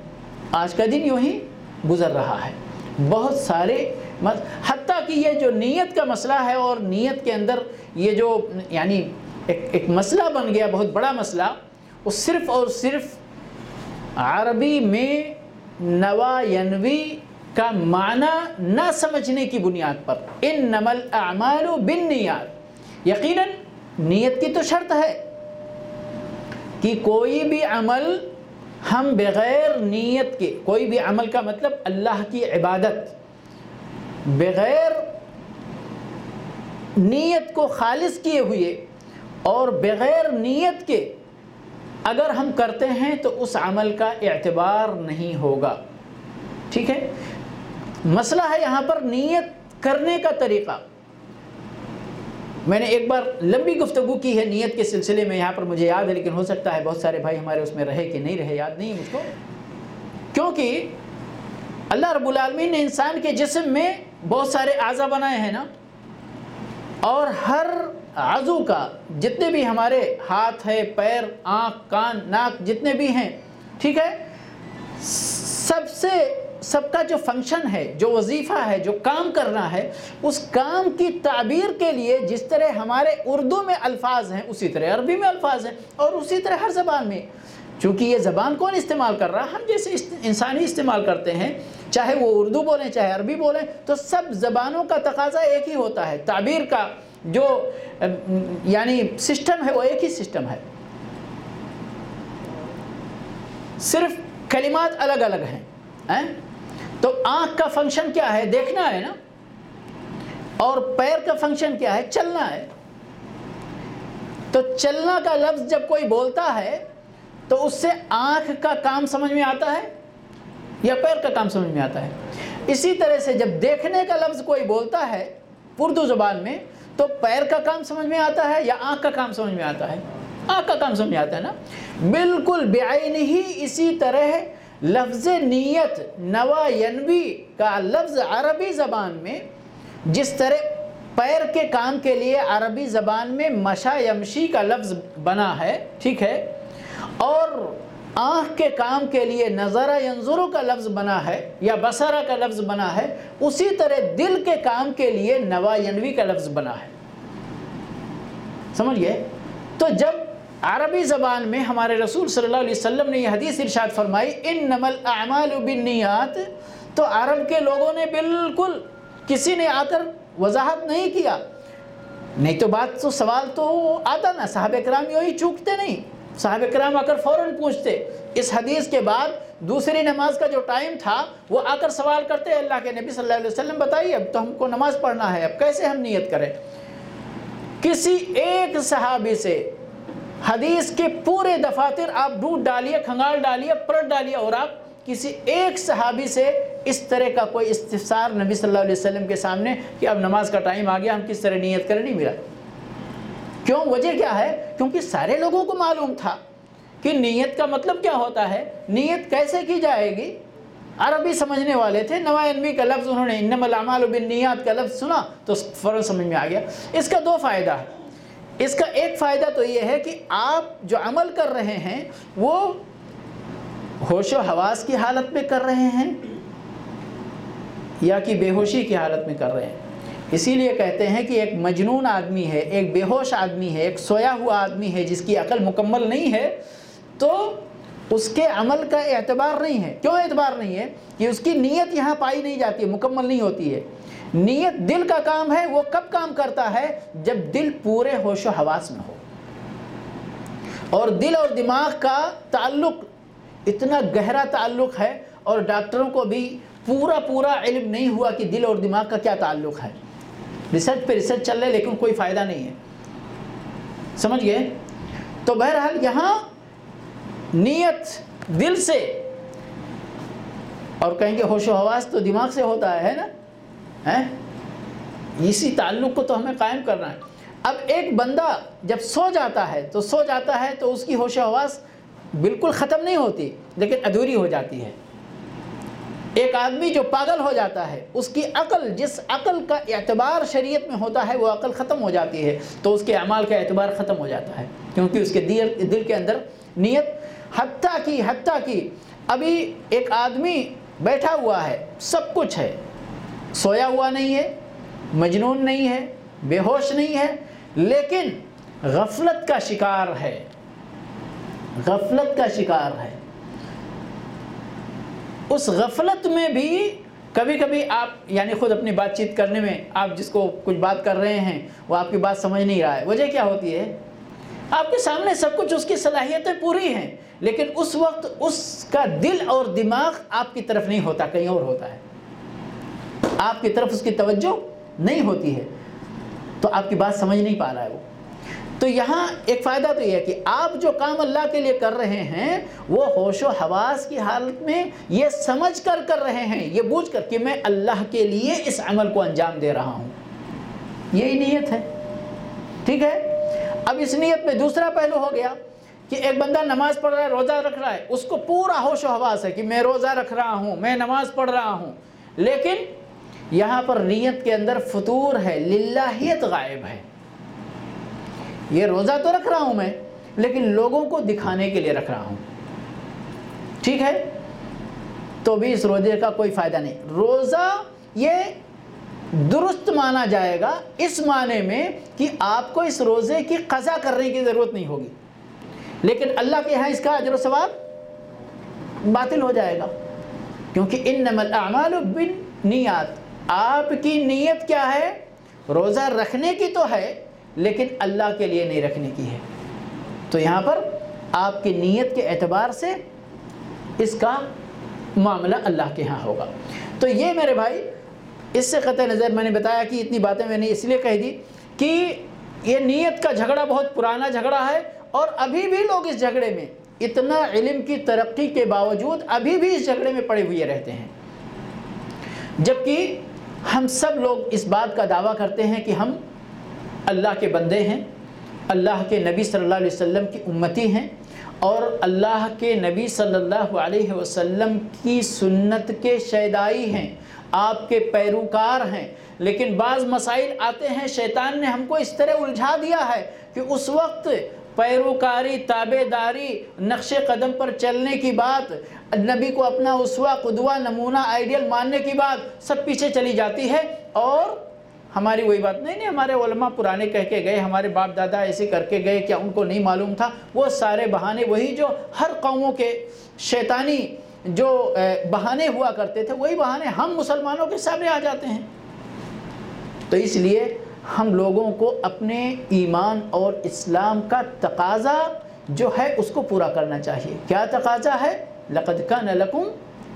آج کا دن یوں ہی گزر رہا ہے۔ بہت سارے حتیٰ کہ یہ جو نیت کا مسئلہ ہے، اور نیت کے اندر یہ جو یعنی ایک مسئلہ بن گیا، بہت بڑا مسئلہ، وہ صرف اور صرف عربی میں نوا ینوی کا معنی نہ سمجھنے کی بنیاد پر۔ انما الاعمال بالنیات، یقیناً نیت کی تو شرط ہے کہ کوئی بھی عمل ہم بغیر نیت کے، کوئی بھی عمل کا مطلب اللہ کی عبادت، بغیر نیت کو خالص کیے ہوئے اور بغیر نیت کے اگر ہم کرتے ہیں تو اس عمل کا اعتبار نہیں ہوگا۔ ٹھیک ہے، مسئلہ ہے یہاں پر نیت کرنے کا طریقہ۔ میں نے ایک بار لمبی گفتگو کی ہے نیت کے سلسلے میں، یہاں پر مجھے یاد ہے، لیکن ہو سکتا ہے بہت سارے بھائی ہمارے اس میں رہے کہ نہیں رہے، یاد نہیں مجھ کو، کیونکہ اللہ رب العالمین نے انسان کے جسم میں بہت سارے اعضاء بنائے ہیں نا، اور ہر عضو کا جتنے بھی ہمارے ہاتھ ہے، پیر، آنکھ، کان، ناک جتنے بھی ہیں، ٹھیک ہے، سب کا جو فنکشن ہے، جو وظیفہ ہے، جو کام کرنا ہے، اس کام کی تعبیر کے لیے جس طرح ہمارے اردو میں الفاظ ہیں اسی طرح عربی میں الفاظ ہیں، اور اسی طرح ہر زبان میں۔ چونکہ یہ زبان کون استعمال کر رہا؟ ہم جیسے انسانی استعمال کرتے ہیں، چاہے وہ اردو بولیں چاہے عربی بولیں، تو سب زبانوں کا تقاضا ایک ہی ہوتا ہے، تعبیر کا جو یعنی سسٹم ہے وہ ایک ہی سسٹم ہے، صرف کلمات الگ الگ ہیں۔ تو آنکھ کا فنکشن کیا ہے؟ دیکھنا ہے نا، اور پیر کا فنکشن کیا ہے؟ چلنا ہے۔ تو چلنا کا لفظ جب کوئی بولتا ہے تو اس سے آنکھ کا کام سمجھ میں آتا ہے یا پیر کا کام سمجھ میں آتا ہے؟ اسی طرح سے جب دیکھنے کا لفظ کوئی بولتا ہے اردو زبان میں تو پیر کا کام سمجھ میں آتا ہے یا آنکھ کا کام سمجھ میں آتا ہے؟ آنکھ کا کام سمجھ میں آتا ہے نا۔ بالکل بعین ہی اسی طرح لفظ نیت نوا ینوی کا لفظ عربی زبان میں جس طرح پیر کے کام کے لیے عربی زبان میں مشا یمشی کا لفظ بنا ہے، ٹھیک ہے، اور آنکھ کے کام کے لیے نظر ینظر کا لفظ بنا ہے یا بصرہ کا لفظ بنا ہے، اسی طرح دل کے کام کے لیے نوا ینوی کا لفظ بنا ہے۔ سمجھ گئے؟ تو جب عربی زبان میں ہمارے رسول صلی اللہ علیہ وسلم نے یہ حدیث ارشاد فرمائی انما الاعمال بالنیات، تو عرب کے لوگوں نے بالکل کسی نے آ کر وضاحت نہیں کیا، نہیں تو بات تو سوال تو آتا نا، صحابہ کرام یوں ہی چوکتے نہیں، صحابہ کرام آ کر فوراً پوچھتے۔ اس حدیث کے بعد دوسری نماز کا جو ٹائم تھا وہ آ کر سوال کرتے، اللہ کے نبی صلی اللہ علیہ وسلم بتائیے اب تو ہم کو نماز پڑھنا ہے، اب کیسے ہم نیت کریں؟ کسی ایک صحابی سے حدیث کے پورے دفاتر آپ ڈھونڈ ڈالیے، کھنگال ڈالیے، پلٹ ڈالیے، اور آپ کسی ایک صحابی سے اس طرح کا کوئی استفسار نبی صلی اللہ علیہ وسلم کے سامنے کہ اب نماز کا ٹائم آ گیا، ہم کس طرح نیت کریں، نہیں ملا۔ کیوں؟ وجہ کیا ہے؟ کیونکہ سارے لوگوں کو معلوم تھا کہ نیت کا مطلب کیا ہوتا ہے، نیت کیسے کی جائے گی۔ عربی سمجھنے والے تھے، نوائنوی کا لفظ انہوں نے انما الاعمال بالنیات کا لفظ سنا تو فوراً سمجھ میں آ گیا۔ اس کا دو فائدہ ہے۔ اس کا ایک فائدہ تو یہ ہے کہ آپ جو عمل کر رہے ہیں وہ ہوش و حواس کی حالت میں کر رہے ہیں یا کہ بے ہوشی کی حالت میں کر رہے ہیں۔ اسی لیے کہتے ہیں کہ ایک مجنون آدمی ہے، ایک بے ہوش آدمی ہے، ایک سویا ہوا آدمی ہے جس کی عقل مکمل نہیں ہے، تو اس کے عمل کا اعتبار نہیں ہے۔ کیوں اعتبار نہیں ہے؟ کہ اس کی نیت یہاں پائی نہیں جاتی ہے، مکمل نہیں ہوتی ہے۔ نیت دل کا کام ہے، وہ کب کام کرتا ہے؟ جب دل پورے ہوش و حواس میں ہو۔ اور دل اور دماغ کا تعلق اتنا گہرا تعلق ہے، اور ڈاکٹروں کو بھی پورا علم نہیں ہوا کہ دل اور دماغ کا کیا تعلق ہے۔ ریسرچ پہ ریسرچ چل رہے لیکن کوئی فائدہ نہیں ہے، سمجھ گئے؟ تو بہرحال یہاں نیت دل سے، اور کہیں گے ہوش و حواس تو دماغ سے ہوتا ہے نا، اسی تعلق کو تو ہمیں قائم کرنا ہے۔ اب ایک بندہ جب سو جاتا ہے تو اس کی ہوش و حواس بالکل ختم نہیں ہوتی لیکن ادھوری ہو جاتی ہے۔ ایک آدمی جو پاگل ہو جاتا ہے، اس کی عقل، جس عقل کا اعتبار شریعت میں ہوتا ہے، وہ عقل ختم ہو جاتی ہے، تو اس کے اعمال کا اعتبار ختم ہو جاتا ہے، کیونکہ اس کے دل کے اندر نیت حتیٰ کی ابھی ایک آدمی بیٹھا ہوا ہے، سب کچھ ہے، سویا ہوا نہیں ہے، مجنون نہیں ہے، بے ہوش نہیں ہے، لیکن غفلت کا شکار ہے، اس غفلت میں بھی کبھی کبھی آپ یعنی خود اپنی بات چیت کرنے میں آپ جس کو کچھ بات کر رہے ہیں وہ آپ کی بات سمجھ نہیں رہا ہے۔ وجہ کیا ہوتی ہے؟ آپ کے سامنے سب کچھ، اس کی صلاحیتیں پوری ہیں، لیکن اس وقت اس کا دل اور دماغ آپ کی طرف نہیں ہوتا، کہیں اور ہوتا ہے، آپ کی طرف اس کی توجہ نہیں ہوتی ہے، تو آپ کی بات سمجھ نہیں پا رہا ہے وہ۔ تو یہاں ایک فائدہ تو یہ ہے کہ آپ جو کام اللہ کے لیے کر رہے ہیں وہ ہوش و حواس کی حالت میں یہ سمجھ کر رہے ہیں، یہ بوجھ کر کہ میں اللہ کے لیے اس عمل کو انجام دے رہا ہوں، یہی نیت ہے، ٹھیک ہے۔ اب اس نیت میں دوسرا پہلو ہو گیا کہ ایک بندہ نماز پڑھ رہا ہے، روزہ رکھ رہا ہے، اس کو پورا ہوش و حواس ہے کہ میں روزہ رکھ رہا ہوں، میں نماز پڑھ رہا ہوں، لیکن یہاں پر نیت کے اندر فطور ہے، للہیت غائب ہے۔ یہ روزہ تو رکھ رہا ہوں میں، لیکن لوگوں کو دکھانے کے لیے رکھ رہا ہوں، ٹھیک ہے، تو بھی اس روزے کا کوئی فائدہ نہیں۔ روزہ یہ درست مانا جائے گا اس معنی میں کہ آپ کو اس روزے کی قضا کرنے کی ضرورت نہیں ہوگی، لیکن اللہ کے ہاں اس کا اجر و ثواب باطل ہو جائے گا، کیونکہ انما الاعمال بالنیات، آپ کی نیت کیا ہے؟ روزہ رکھنے کی تو ہے لیکن اللہ کے لیے نہیں رکھنے کی ہے، تو یہاں پر آپ کی نیت کے اعتبار سے اس کا معاملہ اللہ کے ہاں ہوگا۔ تو یہ میرے بھائی، اس سے قطع نظر میں نے بتایا کہ اتنی باتیں میں نے اس لیے کہہ دی کہ یہ نیت کا جھگڑا بہت پرانا جھگڑا ہے، اور ابھی بھی لوگ اس جھگڑے میں، اتنا علم کی ترقی کے باوجود ابھی بھی اس جھگڑے میں پڑے ہوئے رہتے ہیں، جبکہ ہم سب لوگ اس بات کا دعویٰ کرتے ہیں کہ ہم اللہ کے بندے ہیں، اللہ کے نبی صلی اللہ علیہ وسلم کی امتی ہیں، اور اللہ کے نبی صلی اللہ علیہ وسلم کی سنت کے شیدائی ہیں، آپ کے پیروکار ہیں، لیکن بعض مسائل آتے ہیں، شیطان نے ہم کو اس طرح الجھا دیا ہے کہ اس وقت پیروکاری، تابعداری، نقش قدم پر چلنے کی بات، نبی کو اپنا اسوہ، قدوہ، نمونہ، آئیڈیل ماننے کی بات سب پیچھے چلی جاتی ہے، اور ہماری وہی بات نہیں ہمارے علماء پرانے کہہ کے گئے، ہمارے باپ دادا ایسے کر کے گئے، کیا ان کو نہیں معلوم تھا؟ وہ سارے بہانے وہی جو ہر قوموں کے شیطانی جو بہانے ہوا کرتے تھے، وہی بہانے ہم مسلمانوں کے سامنے آ جاتے ہیں۔ تو اس لیے ہم لوگوں کو اپنے ایمان اور اسلام کا تقاضا جو ہے اس کو پورا کرنا چاہیے۔ کیا تقاضا ہے؟ لَقَدْ كَانَ لَكُمْ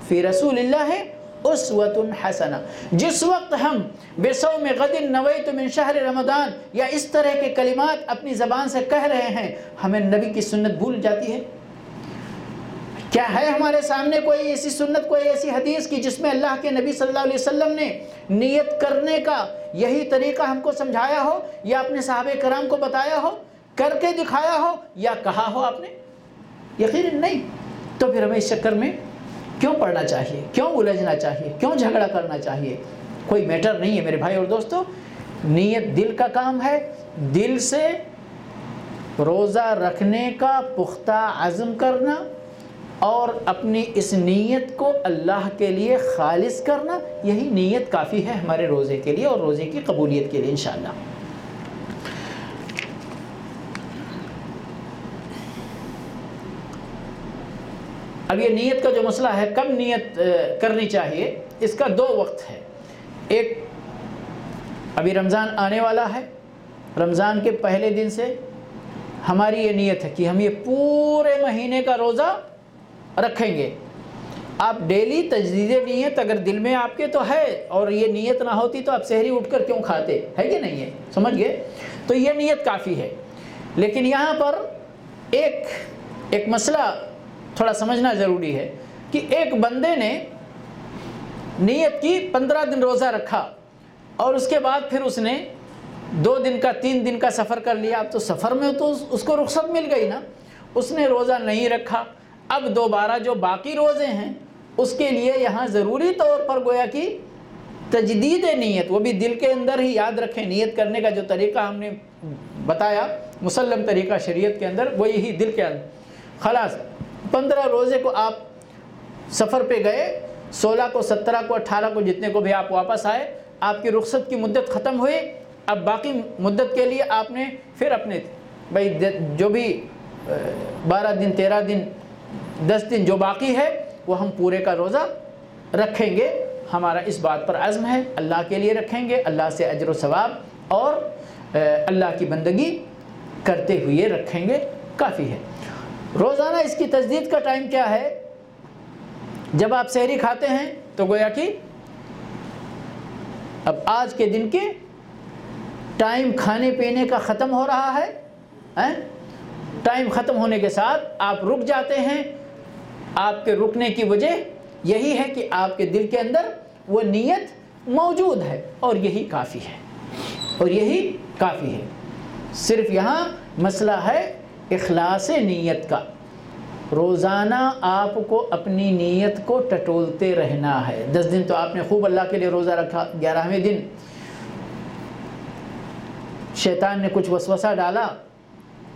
فِي رَسُولِ اللَّهِ اسوۃ حسنہ۔ جس وقت ہم بصوم غد نویت من شہر رمضان یا اس طرح کے کلمات اپنی زبان سے کہہ رہے ہیں، ہمیں نبی کی سنت بھول جاتی ہے۔ کیا ہے ہمارے سامنے کوئی ایسی سنت، کوئی ایسی حدیث کی جس میں اللہ کے نبی صلی اللہ علیہ وسلم نے نیت کرنے کا یہی طریقہ ہم کو سمجھایا ہو، یا اپنے صحابہ کرام کو بتایا ہو، کر کے دکھایا ہو، یا کہا ہو آپ نے؟ یقیناً نہیں۔ تو پھر ہمیں اس چکر میں کیوں پڑھنا چاہیے، کیوں الجھنا چاہیے، کیوں جھگڑا کرنا چاہیے؟ کوئی میٹر نہیں ہے میرے بھائی اور دوستو۔ نیت دل کا کام ہے، دل سے روزہ رکھنے کا پختہ عزم کرنا اور اپنی اس نیت کو اللہ کے لیے خالص کرنا، یہی نیت کافی ہے ہمارے روزے کے لیے اور روزے کی قبولیت کے لیے انشاءاللہ۔ اب یہ نیت کا جو مسئلہ ہے، کب نیت کرنی چاہیے، اس کا دو وقت ہے۔ ایک، ابھی رمضان آنے والا ہے، رمضان کے پہلے دن سے ہماری یہ نیت ہے کہ ہم یہ پورے مہینے کا روزہ رکھیں گے۔ آپ ڈیلی تجدید نیت اگر دل میں آپ کے تو ہے، اور یہ نیت نہ ہوتی تو آپ سحری اٹھ کر کیوں کھاتے، ہے کہ نہیں ہے؟ سمجھ گئے؟ تو یہ نیت کافی ہے۔ لیکن یہاں پر ایک مسئلہ تھوڑا سمجھنا ضروری ہے کہ ایک بندے نے نیت کی 15 دن روزہ رکھا، اور اس کے بعد پھر اس نے 2 دن کا 3 دن کا سفر کر لیا۔ اب تو سفر میں تو اس کو رخصت مل گئی نا، اس نے روزہ نہیں رکھا۔ اب دوبارہ جو باقی روزے ہیں اس کے لیے یہاں ضروری طور پر گویا کہ تجدید نیت، وہ بھی دل کے اندر ہی یاد رکھیں، نیت کرنے کا جو طریقہ ہم نے بتایا مسلم طریقہ شریعت کے اندر، وہ یہی دل کے اندر۔ خلاص 15 روزے کو آپ سفر پہ گئے، 16 کو 17 کو 18 کو جتنے کو بھی آپ واپس آئے، آپ کی رخصت کی مدت ختم ہوئی۔ اب باقی مدت کے لیے آپ نے پھر اپنے بھائی جو بھی 12 دن 13 دن 10 دن جو باقی ہے وہ ہم پورے کا روزہ رکھیں گے۔ ہمارا اس بات پر عزم ہے، اللہ کے لیے رکھیں گے، اللہ سے اجر و ثواب اور اللہ کی بندگی کرتے ہوئے رکھیں گے، کافی ہے۔ روزانہ اس کی تجدید کا ٹائم کیا ہے؟ جب آپ سحری کھاتے ہیں تو گویا کہ اب آج کے دن کے ٹائم کھانے پینے کا ختم ہو رہا ہے، ٹائم ختم ہونے کے ساتھ آپ رک جاتے ہیں۔ آپ کے رکنے کی وجہ یہی ہے کہ آپ کے دل کے اندر وہ نیت موجود ہے، اور یہی کافی ہے، اور یہی کافی ہے۔ صرف یہاں مسئلہ ہے اخلاص نیت کا۔ روزانہ آپ کو اپنی نیت کو ٹٹولتے رہنا ہے۔ 10 دن تو آپ نے خوب اللہ کے لیے روزہ رکھا، 11ویں دن شیطان نے کچھ وسوسہ ڈالا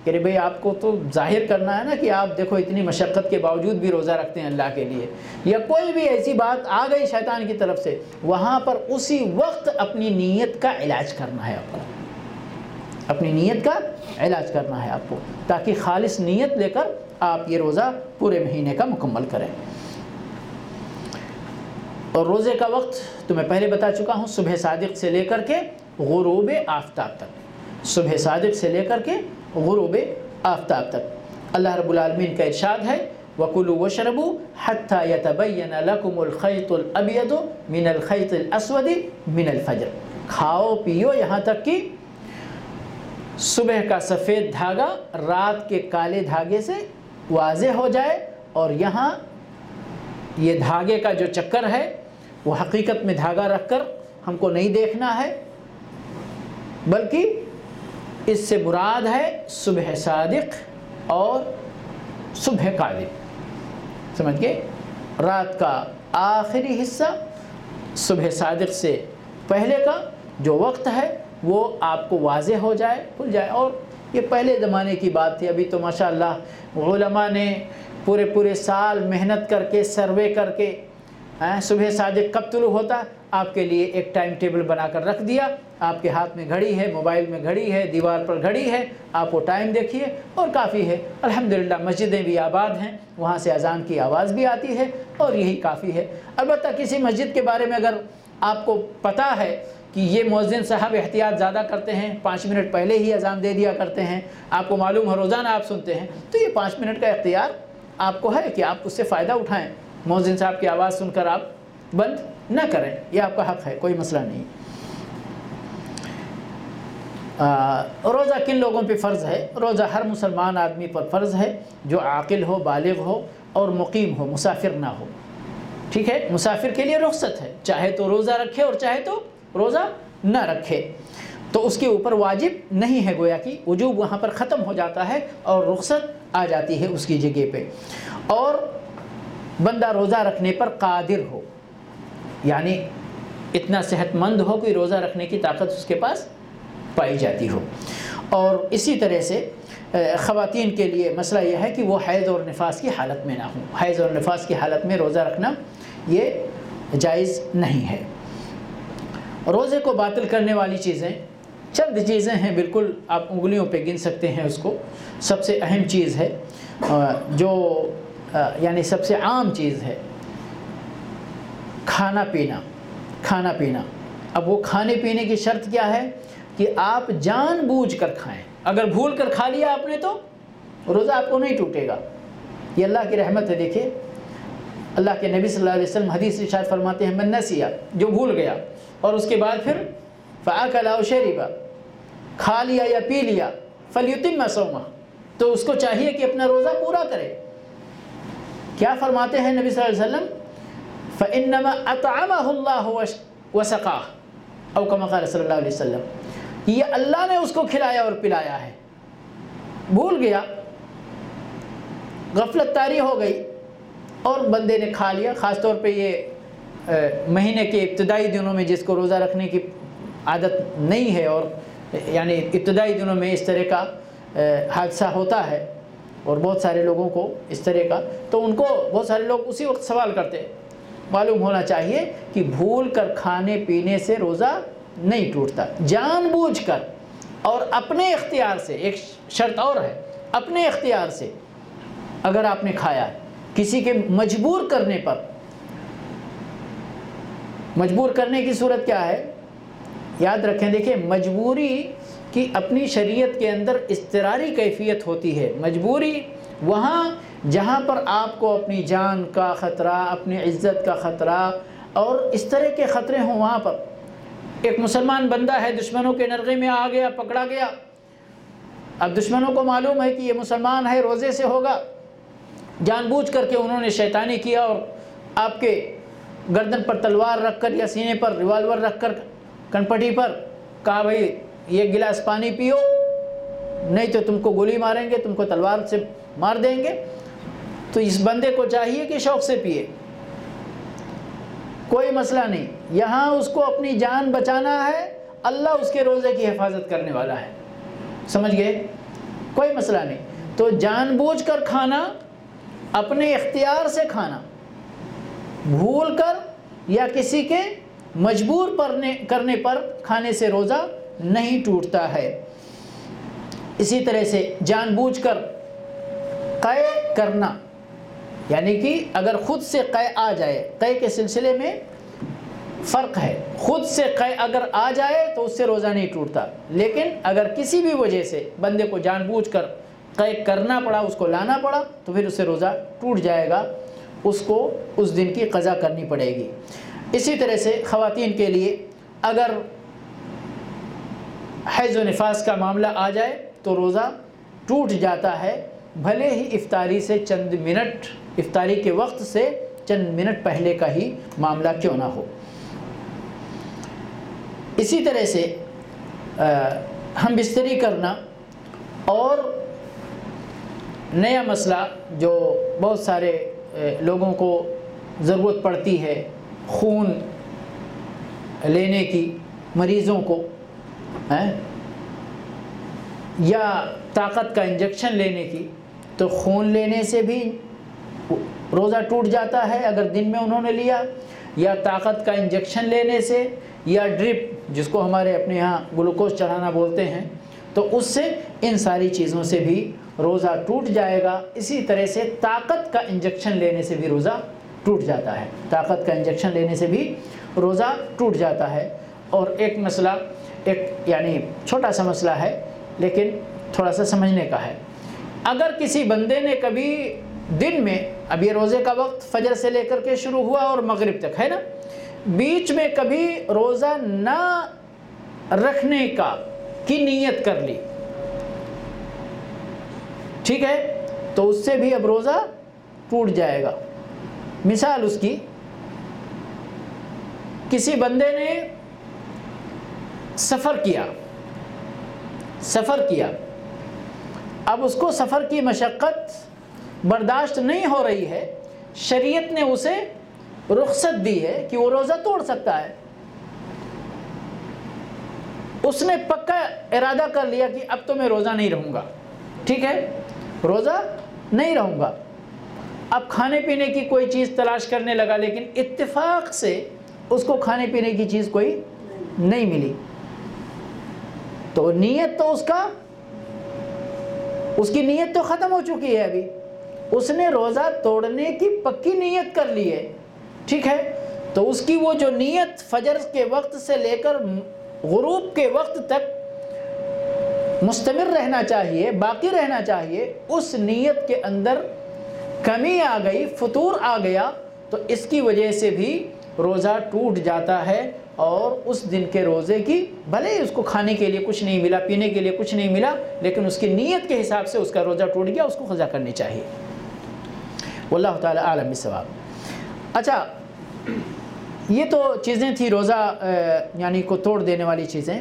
کہ بھئی آپ کو تو ظاہر کرنا ہے نا کہ آپ دیکھو اتنی مشقت کے باوجود بھی روزہ رکھتے ہیں اللہ کے لیے، یا کوئی بھی ایسی بات آ گئی شیطان کی طرف سے، وہاں پر اسی وقت اپنی نیت کا علاج کرنا ہے آپ کو، اپنی نیت کا علاج کرنا ہے آپ کو، تاکہ خالص نیت لے کر آپ یہ روزہ پورے مہینے کا مکمل کریں۔ اور روزے کا وقت تو میں پہلے بتا چکا ہوں، صبح صادق سے لے کر کے غروب آفتاب تک، صبح صادق سے لے کر کے غروب آفتاب تک۔ اللہ رب العالمین کا ارشاد ہے وَكُلُوا وَاشْرَبُوا حَتَّى يَتَبَيَّنَ لَكُمُ الْخَيْطُ الْأَبْيَضُ مِنَ الْخَيْطِ الْأَسْوَدِ مِنَ الْفَجْرِ، کھاؤ پیو یہاں تک کہ صبح کا سفید دھاگا رات کے کالے دھاگے سے واضح ہو جائے۔ اور یہاں یہ دھاگے کا جو چکر ہے وہ حقیقت میں دھاگا رکھ کر ہم کو نہیں دیکھنا ہے، بلکہ اس سے مراد ہے صبح صادق اور صبح کاذب، سمجھ گئے؟ رات کا آخری حصہ، صبح صادق سے پہلے کا جو وقت ہے وہ آپ کو واضح ہو جائے، کھل جائے۔ اور یہ پہلے زمانے کی بات تھی، ابھی تو ماشاءاللہ علماء نے پورے سال محنت کر کے سروے کر کے صبح صادق کب طلوع ہوتا آپ کے لیے ایک ٹائم ٹیبل بنا کر رکھ دیا۔ آپ کے ہاتھ میں گھڑی ہے، موبائل میں گھڑی ہے، دیوار پر گھڑی ہے، آپ وہ ٹائم دیکھیے اور کافی ہے۔ الحمدللہ مسجدیں بھی آباد ہیں، وہاں سے اذان کی آواز بھی آتی ہے اور یہی کافی ہے۔ البتہ کسی مسجد کے بارے میں اگر آپ کو پتہ ہے کہ یہ مؤذن صاحب احتیاط زیادہ کرتے ہیں، 5 منٹ پہلے ہی اذان دے دیا کرتے ہیں، آپ کو معلوم ہے روزانہ آپ سنتے ہیں، تو یہ 5 منٹ کا اختیار آپ کو ہے کہ آپ اس سے فائدہ اٹھائیں۔ مؤذن صاحب کی آواز سن کر آپ بند نہ کریں، یہ آپ کا حق ہے، کوئی مسئلہ نہیں۔ روزہ کن لوگوں پہ فرض ہے؟ روزہ ہر مسلمان آدمی پر فرض ہے جو عاقل ہو، بالغ ہو اور مقیم ہو، مسافر نہ ہو، ٹھیک ہے؟ مسافر کے لیے رخصت ہے، چاہے تو روزہ رکھے اور چاہے تو روزہ نہ رکھے، تو اس کے اوپر واجب نہیں ہے، گویا کہ وجوب وہاں پر ختم ہو جاتا ہے اور رخصت آ جاتی ہے اس کی جگہ پہ۔ اور بندہ روزہ رکھنے پر قادر ہو، یعنی اتنا صحت مند ہو کہ روزہ رکھنے کی طاقت اس کے پاس پائی جاتی ہو۔ اور اسی طرح سے خواتین کے لیے مسئلہ یہ ہے کہ وہ حیض اور نفاس کی حالت میں نہ ہوں، حیض اور نفاس کی حالت میں روزہ رکھنا یہ جائز نہیں ہے۔ روزے کو باطل کرنے والی چیزیں چند چیزیں ہیں، بالکل آپ انگلیوں پہ گن سکتے ہیں اس کو۔ سب سے اہم چیز ہے جو یعنی سب سے عام چیز ہے کھانا پینا، کھانا پینا۔ اب وہ کھانے پینے کی شرط کیا ہے کہ آپ جان بوجھ کر کھائیں، اگر بھول کر کھا لیا آپ نے تو روزہ آپ کو نہیں ٹوٹے گا، یہ اللہ کی رحمت ہے۔ دیکھیے اللہ کے نبی صلی اللہ علیہ وسلم حدیث ارشاد فرماتے ہیں من نسیہ، جو بھول گیا اور اس کے بعد پھر فاکل او شرب، کھا لیا یا پی لیا، فلیتم صومہ، تو اس کو چاہیے کہ اپنا روزہ پورا کرے۔ کیا فرماتے ہیں نبی صلی اللہ علیہ وسلم؟ فإنما أطعمه الله وسقاه، او کما قال صلی اللہ علیہ وسلم، یہ اللہ نے اس کو کھلایا اور پلایا ہے۔ بھول گیا، غفلت طاری ہو گئی اور بندے نے کھا لیا، خاص طور پہ یہ مہینے کے ابتدائی دنوں میں جس کو روزہ رکھنے کی عادت نہیں ہے، اور یعنی ابتدائی دنوں میں اس طرح کا حادثہ ہوتا ہے اور بہت سارے لوگوں کو اس طرح کا، تو ان کو بہت سارے لوگ اسی وقت سوال کرتے ہیں۔ معلوم ہونا چاہیے کہ بھول کر کھانے پینے سے روزہ نہیں ٹوٹتا، جان بوجھ کر اور اپنے اختیار سے، ایک شرط اور ہے، اپنے اختیار سے اگر آپ نے کھایا، کسی کے مجبور کرنے پر، مجبور کرنے کی صورت کیا ہے یاد رکھیں، دیکھیں مجبوری کی اپنی شریعت کے اندر اضطراری کیفیت ہوتی ہے۔ مجبوری وہاں جہاں پر آپ کو اپنی جان کا خطرہ، اپنی عزت کا خطرہ اور اس طرح کے خطرے ہوں، وہاں پر ایک مسلمان بندہ ہے دشمنوں کے نرغے میں آ گیا، پکڑا گیا، اب دشمنوں کو معلوم ہے کہ یہ مسلمان ہے، روزے سے ہوگا، جان بوجھ کر کے انہوں نے شیطانی کیا اور آپ کے گردن پر تلوار رکھ کر یا سینے پر ریوالور رکھ کر کنپٹی پر کہا بھائی یہ گلاس پانی پیو نہیں تو تم کو گولی ماریں گے، تم کو تلوار سے مار دیں گے۔ تو اس بندے کو چاہیے کہ شوق سے پیے، کوئی مسئلہ نہیں، یہاں اس کو اپنی جان بچانا ہے، اللہ اس کے روزے کی حفاظت کرنے والا ہے، سمجھ گئے؟ کوئی مسئلہ نہیں۔ تو جان بوجھ کر کھانا، اپنے اختیار سے کھانا، بھول کر یا کسی کے مجبور کرنے پر کھانے سے روزہ نہیں ٹوٹتا ہے۔ اسی طرح سے جان بوجھ کر قے کرنا، یعنی کہ اگر خود سے قے آ جائے، قے کے سلسلے میں فرق ہے، خود سے قے اگر آ جائے تو اس سے روزہ نہیں ٹوٹتا، لیکن اگر کسی بھی وجہ سے بندے کو جان بوجھ کر قے کرنا پڑا، اس کو لانا پڑا، تو پھر اس سے روزہ ٹوٹ جائے گا، اس کو اس دن کی قضا کرنی پڑے گی۔ اسی طرح سے خواتین کے لیے اگر حیض و نفاس کا معاملہ آ جائے تو روزہ ٹوٹ جاتا ہے، بھلے ہی افطاری سے چند منٹ، افطاری کے وقت سے چند منٹ پہلے کا ہی معاملہ کیوں نہ ہو۔ اسی طرح سے ہم بستری کرنا اور نیا مسئلہ جو بہت سارے لوگوں کو ضرورت پڑتی ہے خون لینے کی، مریضوں کو یا طاقت کا انجیکشن لینے کی، تو خون لینے سے بھی روزہ ٹوٹ جاتا ہے اگر دن میں انہوں نے لیا، یا طاقت کا انجیکشن لینے سے، یا ڈرپ جس کو ہمارے اپنے یہاں گلوکوز چڑھانا بولتے ہیں، تو اس سے ان ساری چیزوں سے بھی روزہ ٹوٹ جائے گا۔ اسی طرح سے طاقت کا انجیکشن لینے سے بھی روزہ ٹوٹ جاتا ہے، طاقت کا انجیکشن لینے سے بھی روزہ ٹوٹ جاتا ہے۔ اور ایک مسئلہ، ایک یعنی چھوٹا سا مسئلہ ہے لیکن تھوڑا سا سمجھنے کا ہے، اگر کسی بندے نے کبھی دن میں، اب یہ روزے کا وقت فجر سے لے کر کے شروع ہوا اور مغرب تک ہے نا، بیچ میں کبھی روزہ نہ رکھنے کی نیت کر لی، ٹھیک ہے، تو اس سے بھی اب روزہ ٹوٹ جائے گا۔ مثال اس کی، کسی بندے نے سفر کیا، اب اس کو سفر کی مشقت برداشت نہیں ہو رہی ہے، شریعت نے اسے رخصت دی ہے کہ وہ روزہ توڑ سکتا ہے۔ اس نے پکا ارادہ کر لیا کہ اب تو میں روزہ نہیں رہوں گا، ٹھیک ہے، روزہ نہیں رہوں گا۔ اب کھانے پینے کی کوئی چیز تلاش کرنے لگا، لیکن اتفاق سے اس کو کھانے پینے کی چیز کوئی نہیں ملی، تو نیت تو اس کی نیت تو ختم ہو چکی ہے، ابھی اس نے روزہ توڑنے کی پکی نیت کر لی ہے، ٹھیک ہے، تو اس کی وہ جو نیت فجر کے وقت سے لے کر غروب کے وقت تک مستمر رہنا چاہیے، باقی رہنا چاہیے، اس نیت کے اندر کمی آ گئی، فطور آ گیا، تو اس کی وجہ سے بھی روزہ ٹوٹ جاتا ہے، اور اس دن کے روزے کی بھلے ہی اس کو کھانے کے لیے کچھ نہیں ملا، پینے کے لیے کچھ نہیں ملا، لیکن اس کی نیت کے حساب سے اس کا روزہ ٹوٹ گیا، اس کو قضا کرنی چاہیے۔ واللہ تعالی عالم بالصواب۔ اچھا، یہ تو چیزیں تھی روزہ یعنی کو توڑ دینے والی چیزیں۔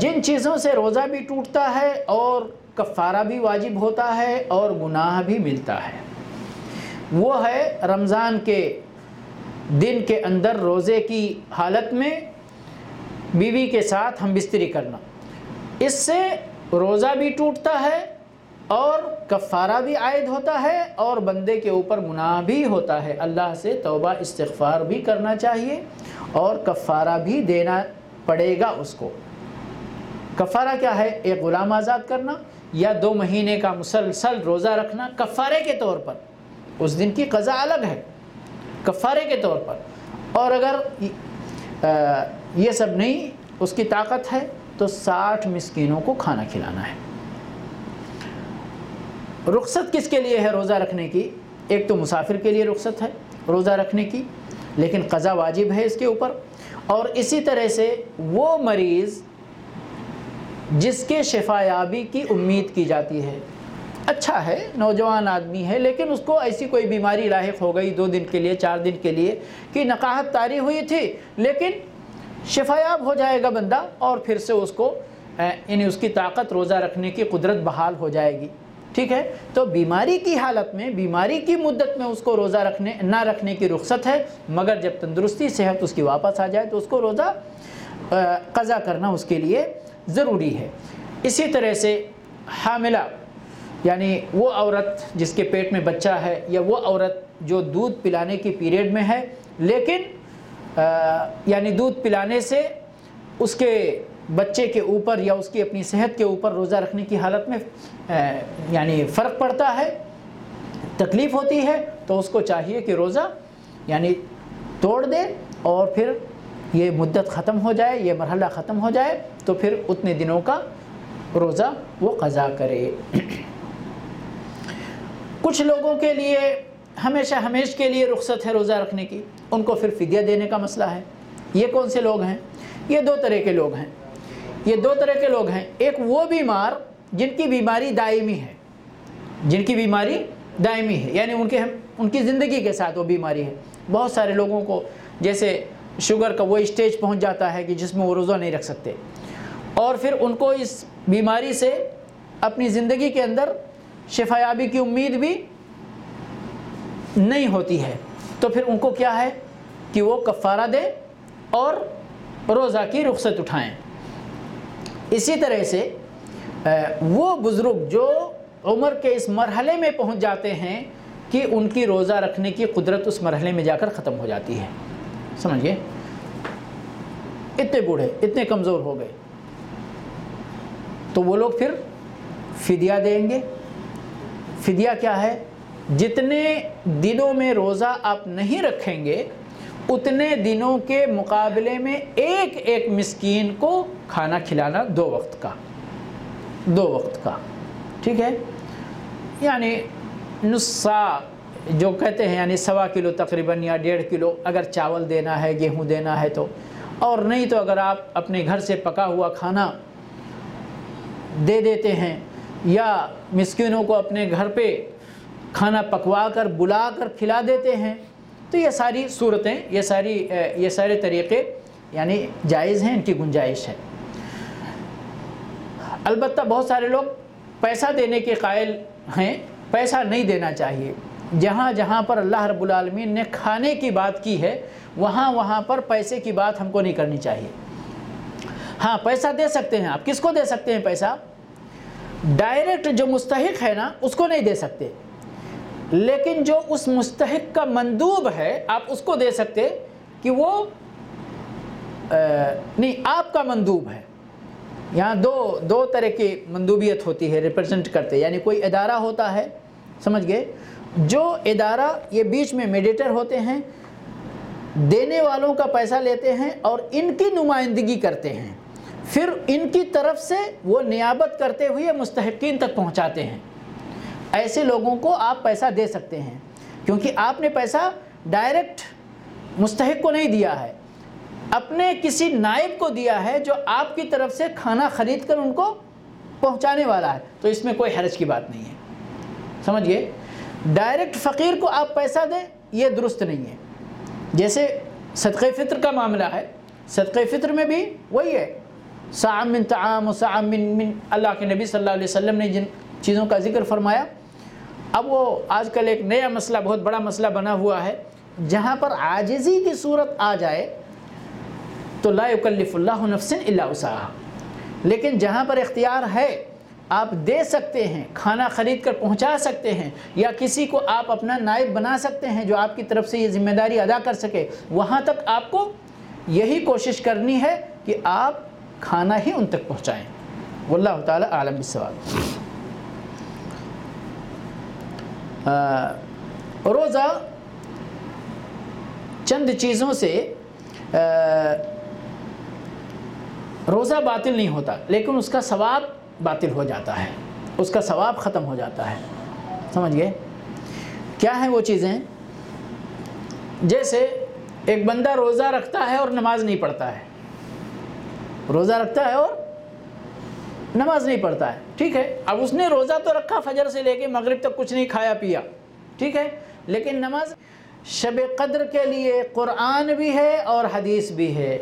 جن چیزوں سے روزہ بھی ٹوٹتا ہے اور کفارہ بھی واجب ہوتا ہے اور گناہ بھی ملتا ہے، وہ ہے رمضان کے دن کے اندر روزے کی حالت میں بیوی کے ساتھ ہم بستری کرنا، اس سے روزہ بھی ٹوٹتا ہے اور کفارہ بھی عائد ہوتا ہے اور بندے کے اوپر گناہ بھی ہوتا ہے، اللہ سے توبہ استغفار بھی کرنا چاہیے اور کفارہ بھی دینا پڑے گا اس کو۔ کفارہ کیا ہے؟ ایک غلام آزاد کرنا یا 2 مہینے کا مسلسل روزہ رکھنا کفارے کے طور پر، اس دن کی قضا الگ ہے کفارے کے طور پر، اور اگر یہ سب نہیں اس کی طاقت ہے تو 60 مسکینوں کو کھانا کھلانا ہے۔ رخصت کس کے لیے ہے روزہ رکھنے کی؟ ایک تو مسافر کے لیے رخصت ہے روزہ رکھنے کی، لیکن قضا واجب ہے اس کے اوپر، اور اسی طرح سے وہ مریض جس کے شفا یابی کی امید کی جاتی ہے، اچھا ہے، نوجوان آدمی ہے، لیکن اس کو ایسی کوئی بیماری لاحق ہو گئی 2 دن کے لیے 4 دن کے لیے کہ نقاہت طاری ہوئی تھی، لیکن شفا یاب ہو جائے گا بندہ اور پھر سے اس کو یعنی اس کی طاقت روزہ رکھنے کی قدرت بحال ہو جائے گی، ٹھیک ہے، تو بیماری کی حالت میں بیماری کی مدت میں اس کو روزہ نہ رکھنے کی رخصت ہے، مگر جب تندرستی صحت اس کی واپس آ جائے تو اس کو روزہ قضا کرنا اس کے لیے ضروری ہے۔ اسی طرح سے حاملہ یعنی وہ عورت جس کے پیٹ میں بچہ ہے، یا وہ عورت جو دودھ پلانے کی پیریڈ میں ہے، لیکن یعنی دودھ پلانے سے اس کے بچے کے اوپر یا اس کی اپنی صحت کے اوپر روزہ رکھنے کی حالت میں یعنی فرق پڑتا ہے، تکلیف ہوتی ہے، تو اس کو چاہیے کہ روزہ یعنی توڑ دے اور پھر یہ مدت ختم ہو جائے، یہ مرحلہ ختم ہو جائے تو پھر اتنے دنوں کا روزہ وہ قضا کرے۔ کچھ لوگوں کے لیے ہمیشہ کے لیے رخصت ہے روزہ رکھنے کی، ان کو پھر فدیہ دینے کا مسئلہ ہے۔ یہ کون سے لوگ ہیں؟ یہ 2 طرح کے لوگ ہیں، یہ 2 طرح کے لوگ ہیں۔ ایک وہ بیمار جن کی بیماری دائمی ہے، یعنی ان کی زندگی کے ساتھ وہ بیماری ہے۔ بہت سارے لوگوں کو جیسے شوگر کا وہ اسٹیج پہنچ جاتا ہے کہ جس میں وہ روزہ نہیں رکھ سکتے، اور پھر ان کو اس بیماری سے اپنی زندگی کے اندر شفا یابی کی امید بھی نہیں ہوتی ہے، تو پھر ان کو کیا ہے کہ وہ کفارہ دیں اور روزہ کی رخصت اٹھائیں۔ اسی طرح سے وہ بزرگ جو عمر کے اس مرحلے میں پہنچ جاتے ہیں کہ ان کی روزہ رکھنے کی قدرت اس مرحلے میں جا کر ختم ہو جاتی ہے، سمجھئے، اتنے بوڑھے اتنے کمزور ہو گئے، تو وہ لوگ پھر فدیہ دیں گے۔ فدیہ کیا ہے؟ جتنے دنوں میں روزہ آپ نہیں رکھیں گے اتنے دنوں کے مقابلے میں ایک مسکین کو کھانا کھلانا 2 وقت کا، ٹھیک ہے، یعنی نصف سا جو کہتے ہیں یعنی 1.25 کلو تقریباً یا 1.5 کلو اگر چاول دینا ہے، گیہوں دینا ہے تو، اور نہیں تو اگر آپ اپنے گھر سے پکا ہوا کھانا دے دیتے ہیں یا مسکینوں کو اپنے گھر پہ کھانا پکوا کر بلا کر کھلا دیتے ہیں، تو یہ ساری صورتیں، یہ سارے طریقے یعنی جائز ہیں، ان کی گنجائش ہے۔ البتہ بہت سارے لوگ پیسہ دینے کے قائل ہیں، پیسہ نہیں دینا چاہیے۔ جہاں جہاں پر اللہ رب العالمین نے کھانے کی بات کی ہے وہاں پر پیسے کی بات ہم کو نہیں کرنی چاہیے۔ ہاں پیسہ دے سکتے ہیں آپ، کس کو دے سکتے ہیں پیسہ؟ ڈائریکٹ جو مستحق ہے نا اس کو نہیں دے سکتے، لیکن جو اس مستحق کا مندوب ہے آپ اس کو دے سکتے کہ وہ نہیں آپ کا مندوب ہے۔ یہاں دو طرح کی مندوبیت ہوتی ہے، ریپرزنٹ کرتے، یعنی کوئی ادارہ ہوتا ہے، سمجھ گئے، جو ادارہ یہ بیچ میں میڈیٹر ہوتے ہیں، دینے والوں کا پیسہ لیتے ہیں اور ان کی نمائندگی کرتے ہیں، پھر ان کی طرف سے وہ نیابت کرتے ہوئے مستحقین تک پہنچاتے ہیں۔ ایسے لوگوں کو آپ پیسہ دے سکتے ہیں، کیونکہ آپ نے پیسہ ڈائریکٹ مستحق کو نہیں دیا ہے، اپنے کسی نائب کو دیا ہے جو آپ کی طرف سے کھانا خرید کر ان کو پہنچانے والا ہے، تو اس میں کوئی حرج کی بات نہیں ہے، سمجھ گئے۔ ڈائریکٹ فقیر کو آپ پیسہ دیں یہ درست نہیں ہے۔ جیسے صدقہ فطر کا معاملہ ہے، صدقہ فطر میں بھی وہی ہے، صاع من طعام و صاع من اللہ کے نبی صلی اللہ علیہ وسلم نے جن چیزوں کا ذکر فرمایا۔ اب وہ آج کل ایک نیا مسئلہ، بہت بڑا مسئلہ بنا ہوا ہے، جہاں پر عاجزی کی صورت آ جائے تو لا یکلف اللہ نفسا الا وسعها، لیکن جہاں پر اختیار ہے آپ دے سکتے ہیں، کھانا خرید کر پہنچا سکتے ہیں، یا کسی کو آپ اپنا نائب بنا سکتے ہیں جو آپ کی طرف سے یہ ذمہ داری ادا کر سکے، وہاں تک آپ کو یہی کوشش کرنی ہے کہ آپ کھانا ہی ان تک پہنچائیں۔ واللہ تعالی اعلم بالصواب۔ روزہ چند چیزوں سے روزہ باطل نہیں ہوتا، لیکن اس کا ثواب باطل ہو جاتا ہے، اس کا ثواب ختم ہو جاتا ہے، سمجھ گئے۔ کیا ہیں وہ چیزیں؟ جیسے ایک بندہ روزہ رکھتا ہے اور نماز نہیں پڑھتا ہے، روزہ رکھتا ہے اور نماز نہیں پڑھتا ہے، ٹھیک ہے، اب اس نے روزہ تو رکھا، فجر سے لے کے مغرب تک کچھ نہیں کھایا پیا، ٹھیک ہے، لیکن نماز شب قدر کے لیے قرآن بھی ہے اور حدیث بھی ہے،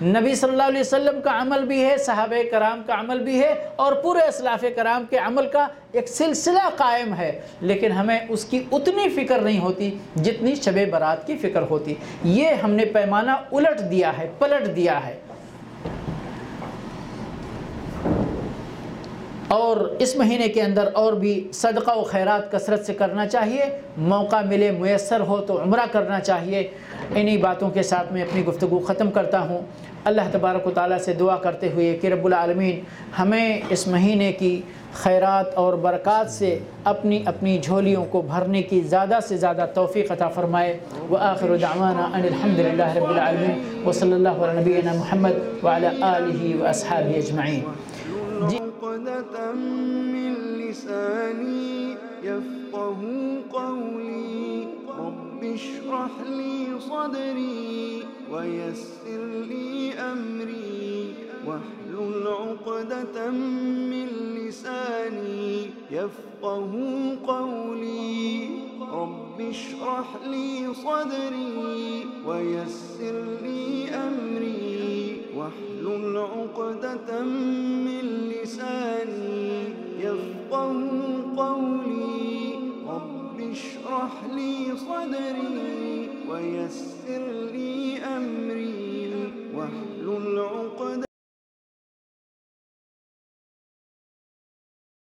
نبی صلی اللہ علیہ وسلم کا عمل بھی ہے، صحابہ کرام کا عمل بھی ہے، اور پورے اسلاف کرام کے عمل کا ایک سلسلہ قائم ہے، لیکن ہمیں اس کی اتنی فکر نہیں ہوتی جتنی شب برات کی فکر ہوتی۔ یہ ہم نے پیمانہ الٹ دیا ہے، پلٹ دیا ہے۔ اور اس مہینے کے اندر اور بھی صدقہ و خیرات کثرت سے کرنا چاہیے، موقع ملے میسر ہو تو عمرہ کرنا چاہیے۔ انہی باتوں کے ساتھ میں اپنی گفتگو ختم کرتا ہوں، اللہ تبارک و تعالیٰ سے دعا کرتے ہوئے کہ رب العالمین ہمیں اس مہینے کی خیرات اور برکات سے اپنی جھولیوں کو بھرنے کی زیادہ سے زیادہ توفیق عطا فرمائے۔ وآخر دعوانا ان الحمد للہ رب العالمین وصلی اللہ علی نبینا محمد وعلی آلہ واصحابہ اجمعین۔ عقدة من لساني يفقهوا قولي رب اشرح لي صدري ويسر لي أمري واحلل عقدة من لساني يفقهوا قولي رب اشرح لي صدري ويسر لي أمري واحلل عقدة من لساني يفقهوا قولي رب اشرح لي صدري ويسر لي أمري